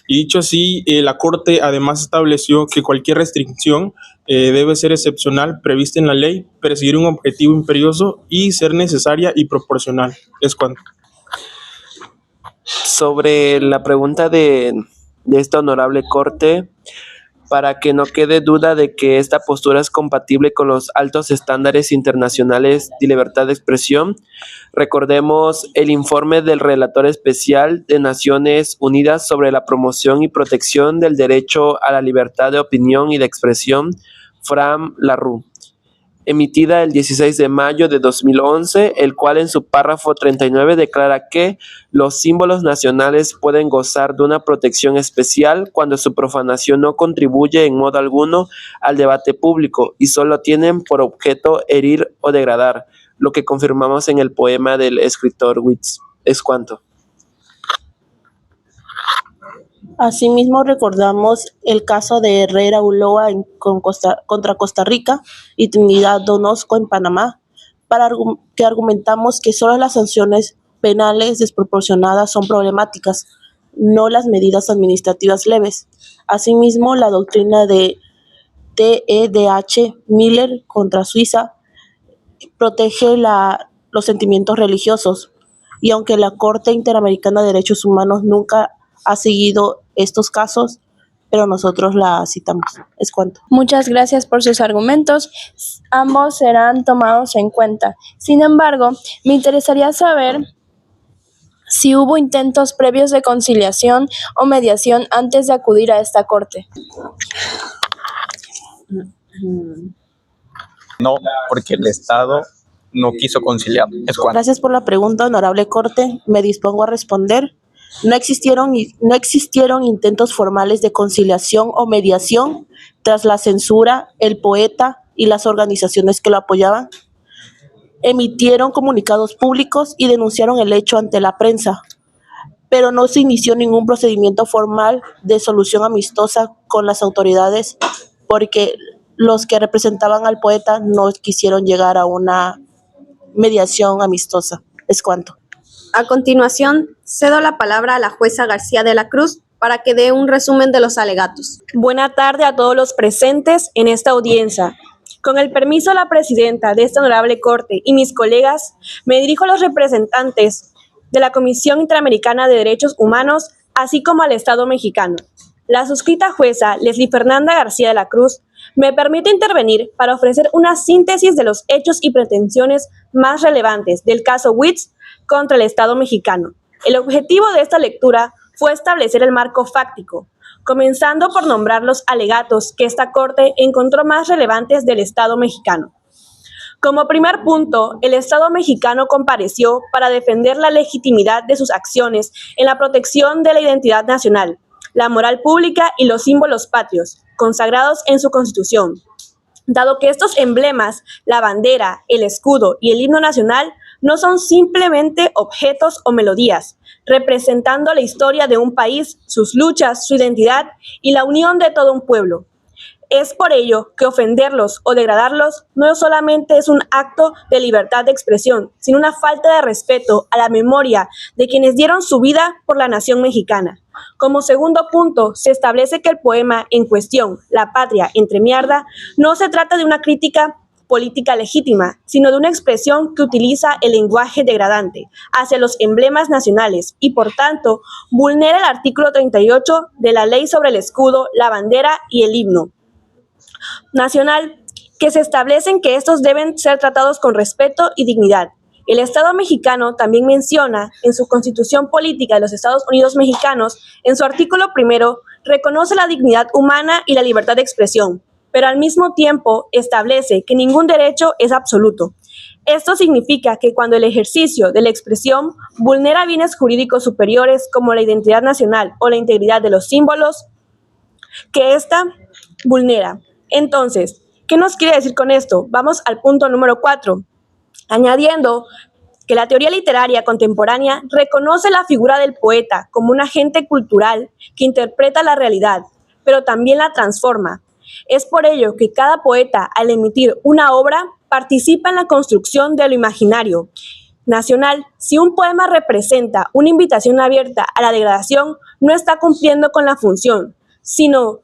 Y dicho así, la Corte además estableció que cualquier restricción debe ser excepcional, prevista en la ley, perseguir un objetivo imperioso y ser necesaria y proporcional. Es cuanto. Sobre la pregunta de esta honorable Corte, para que no quede duda de que esta postura es compatible con los altos estándares internacionales de libertad de expresión, recordemos el informe del Relator Especial de Naciones Unidas sobre la promoción y protección del derecho a la libertad de opinión y de expresión, Fram Larue, emitida el 16 de mayo de 2011, el cual en su párrafo 39 declara que los símbolos nacionales pueden gozar de una protección especial cuando su profanación no contribuye en modo alguno al debate público y solo tienen por objeto herir o degradar, lo que confirmamos en el poema del escritor Witz. Es cuanto. Asimismo, recordamos el caso de Herrera Ulloa contra Costa Rica y Trinidad Donosco en Panamá, que argumentamos que solo las sanciones penales desproporcionadas son problemáticas, no las medidas administrativas leves. Asimismo, la doctrina de T.E.D.H. Miller contra Suiza protege los sentimientos religiosos, y aunque la Corte Interamericana de Derechos Humanos nunca ha seguido estos casos, pero nosotros la citamos. Es cuanto. Muchas gracias por sus argumentos. Ambos serán tomados en cuenta. Sin embargo, me interesaría saber si hubo intentos previos de conciliación o mediación antes de acudir a esta corte. No, porque el Estado no quiso conciliar. Es cuanto. Gracias por la pregunta, honorable Corte. Me dispongo a responder. No existieron intentos formales de conciliación o mediación tras la censura. El poeta y las organizaciones que lo apoyaban emitieron comunicados públicos y denunciaron el hecho ante la prensa, pero no se inició ningún procedimiento formal de solución amistosa con las autoridades porque los que representaban al poeta no quisieron llegar a una mediación amistosa. Es cuanto. A continuación, cedo la palabra a la jueza García de la Cruz para que dé un resumen de los alegatos. Buena tarde a todos los presentes en esta audiencia. Con el permiso de la presidenta de esta honorable Corte y mis colegas, me dirijo a los representantes de la Comisión Interamericana de Derechos Humanos, así como al Estado mexicano. La suscrita jueza Leslie Fernanda García de la Cruz me permite intervenir para ofrecer una síntesis de los hechos y pretensiones más relevantes del caso Witz contra el Estado mexicano. El objetivo de esta lectura fue establecer el marco fáctico, comenzando por nombrar los alegatos que esta Corte encontró más relevantes del Estado mexicano. Como primer punto, el Estado mexicano compareció para defender la legitimidad de sus acciones en la protección de la identidad nacional, la moral pública y los símbolos patrios, consagrados en su Constitución. Dado que estos emblemas, la bandera, el escudo y el himno nacional, no son simplemente objetos o melodías, representando la historia de un país, sus luchas, su identidad y la unión de todo un pueblo. Es por ello que ofenderlos o degradarlos no solamente es un acto de libertad de expresión, sino una falta de respeto a la memoria de quienes dieron su vida por la nación mexicana. Como segundo punto, se establece que el poema en cuestión, La patria entre mierda, no se trata de una crítica política legítima, sino de una expresión que utiliza el lenguaje degradante hacia los emblemas nacionales y, por tanto, vulnera el artículo 38 de la Ley sobre el escudo, la bandera y el himno nacional, que se establecen que estos deben ser tratados con respeto y dignidad. El Estado mexicano también menciona en su Constitución Política de los Estados Unidos Mexicanos, en su artículo 1, reconoce la dignidad humana y la libertad de expresión, pero al mismo tiempo establece que ningún derecho es absoluto. Esto significa que cuando el ejercicio de la expresión vulnera bienes jurídicos superiores como la identidad nacional o la integridad de los símbolos que ésta vulnera. Entonces, ¿qué nos quiere decir con esto? Vamos al punto número 4, añadiendo que la teoría literaria contemporánea reconoce la figura del poeta como un agente cultural que interpreta la realidad, pero también la transforma. Es por ello que cada poeta, al emitir una obra, participa en la construcción de lo imaginario nacional. Si un poema representa una invitación abierta a la degradación, no está cumpliendo con la función, sino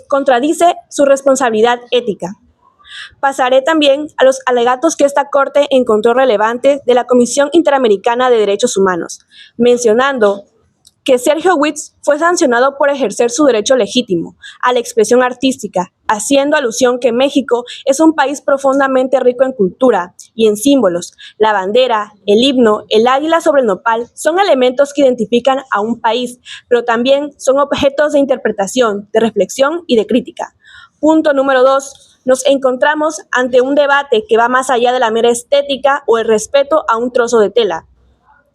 contradice su responsabilidad ética. Pasaré también a los alegatos que esta Corte encontró relevantes de la Comisión Interamericana de Derechos Humanos, mencionando que Sergio Witz fue sancionado por ejercer su derecho legítimo a la expresión artística, haciendo alusión que México es un país profundamente rico en cultura y en símbolos. La bandera, el himno, el águila sobre el nopal son elementos que identifican a un país, pero también son objetos de interpretación, de reflexión y de crítica. Punto número 2. Nos encontramos ante un debate que va más allá de la mera estética o el respeto a un trozo de tela.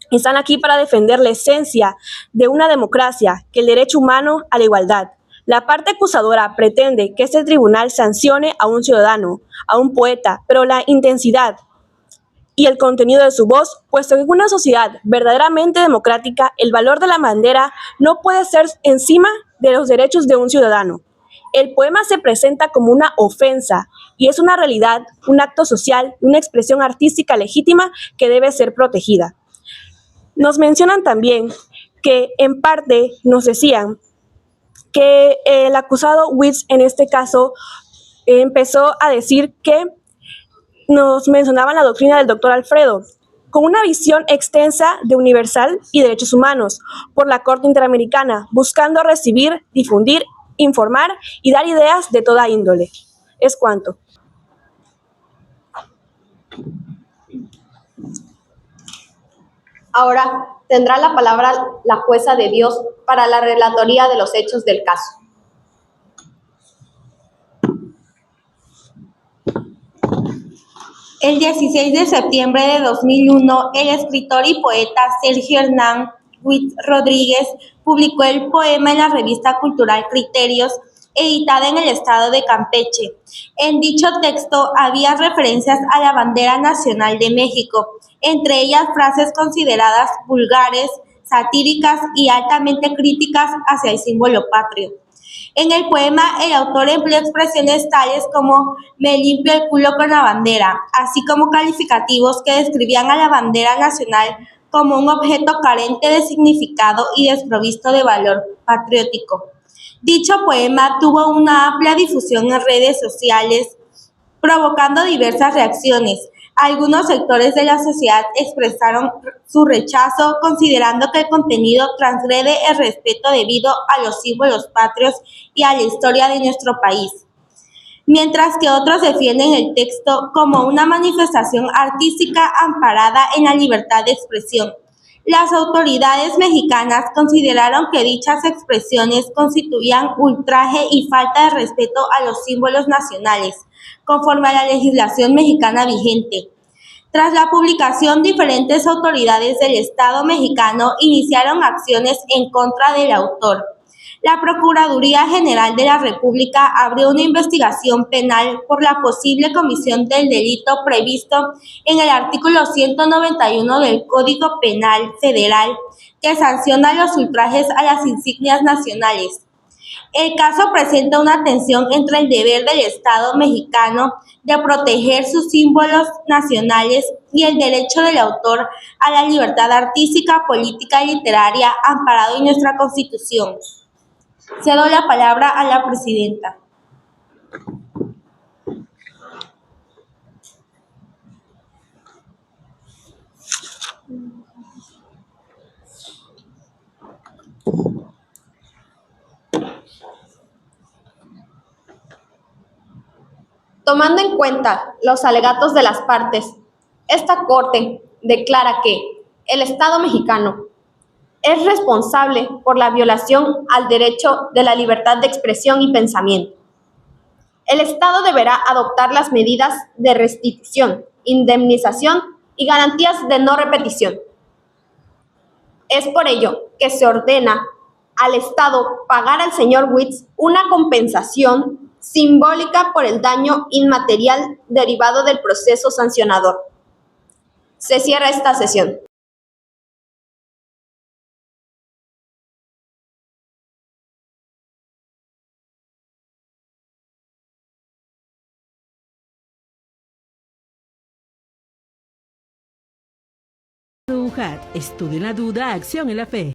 Están aquí para defender la esencia de una democracia, que el derecho humano a la igualdad. La parte acusadora pretende que este tribunal sancione a un ciudadano, a un poeta, pero la intensidad y el contenido de su voz, puesto que en una sociedad verdaderamente democrática, el valor de la bandera no puede ser encima de los derechos de un ciudadano. El poema se presenta como una ofensa y es una realidad, un acto social, una expresión artística legítima que debe ser protegida. Nos mencionan también que en parte nos decían que el acusado Witz en este caso empezó a decir que nos mencionaban la doctrina del doctor Alfredo, con una visión extensa de universal y derechos humanos por la Corte Interamericana, buscando recibir, difundir, informar y dar ideas de toda índole. Es cuanto. Ahora tendrá la palabra la jueza de Dios para la relatoría de los hechos del caso. El 16 de septiembre de 2001, el escritor y poeta Sergio Hernán Witz Rodríguez publicó el poema en la revista cultural Criterios, editada en el estado de Campeche. En dicho texto había referencias a la bandera nacional de México, entre ellas frases consideradas vulgares, satíricas y altamente críticas hacia el símbolo patrio. En el poema, el autor empleó expresiones tales como "me limpio el culo con la bandera", así como calificativos que describían a la bandera nacional como un objeto carente de significado y desprovisto de valor patriótico. Dicho poema tuvo una amplia difusión en redes sociales, provocando diversas reacciones. Algunos sectores de la sociedad expresaron su rechazo, considerando que el contenido transgrede el respeto debido a los símbolos patrios y a la historia de nuestro país, mientras que otros defienden el texto como una manifestación artística amparada en la libertad de expresión. Las autoridades mexicanas consideraron que dichas expresiones constituían ultraje y falta de respeto a los símbolos nacionales, conforme a la legislación mexicana vigente. Tras la publicación, diferentes autoridades del Estado mexicano iniciaron acciones en contra del autor. La Procuraduría General de la República abrió una investigación penal por la posible comisión del delito previsto en el artículo 191 del Código Penal Federal, que sanciona los ultrajes a las insignias nacionales. El caso presenta una tensión entre el deber del Estado mexicano de proteger sus símbolos nacionales y el derecho del autor a la libertad artística, política y literaria amparado en nuestra Constitución. Cedo la palabra a la presidenta. Tomando en cuenta los alegatos de las partes, esta Corte declara que el Estado mexicano es responsable por la violación al derecho de la libertad de expresión y pensamiento. El Estado deberá adoptar las medidas de restitución, indemnización y garantías de no repetición. Es por ello que se ordena al Estado pagar al señor Witz una compensación simbólica por el daño inmaterial derivado del proceso sancionador. Se cierra esta sesión. UJAT, estudio en la duda, acción en la fe.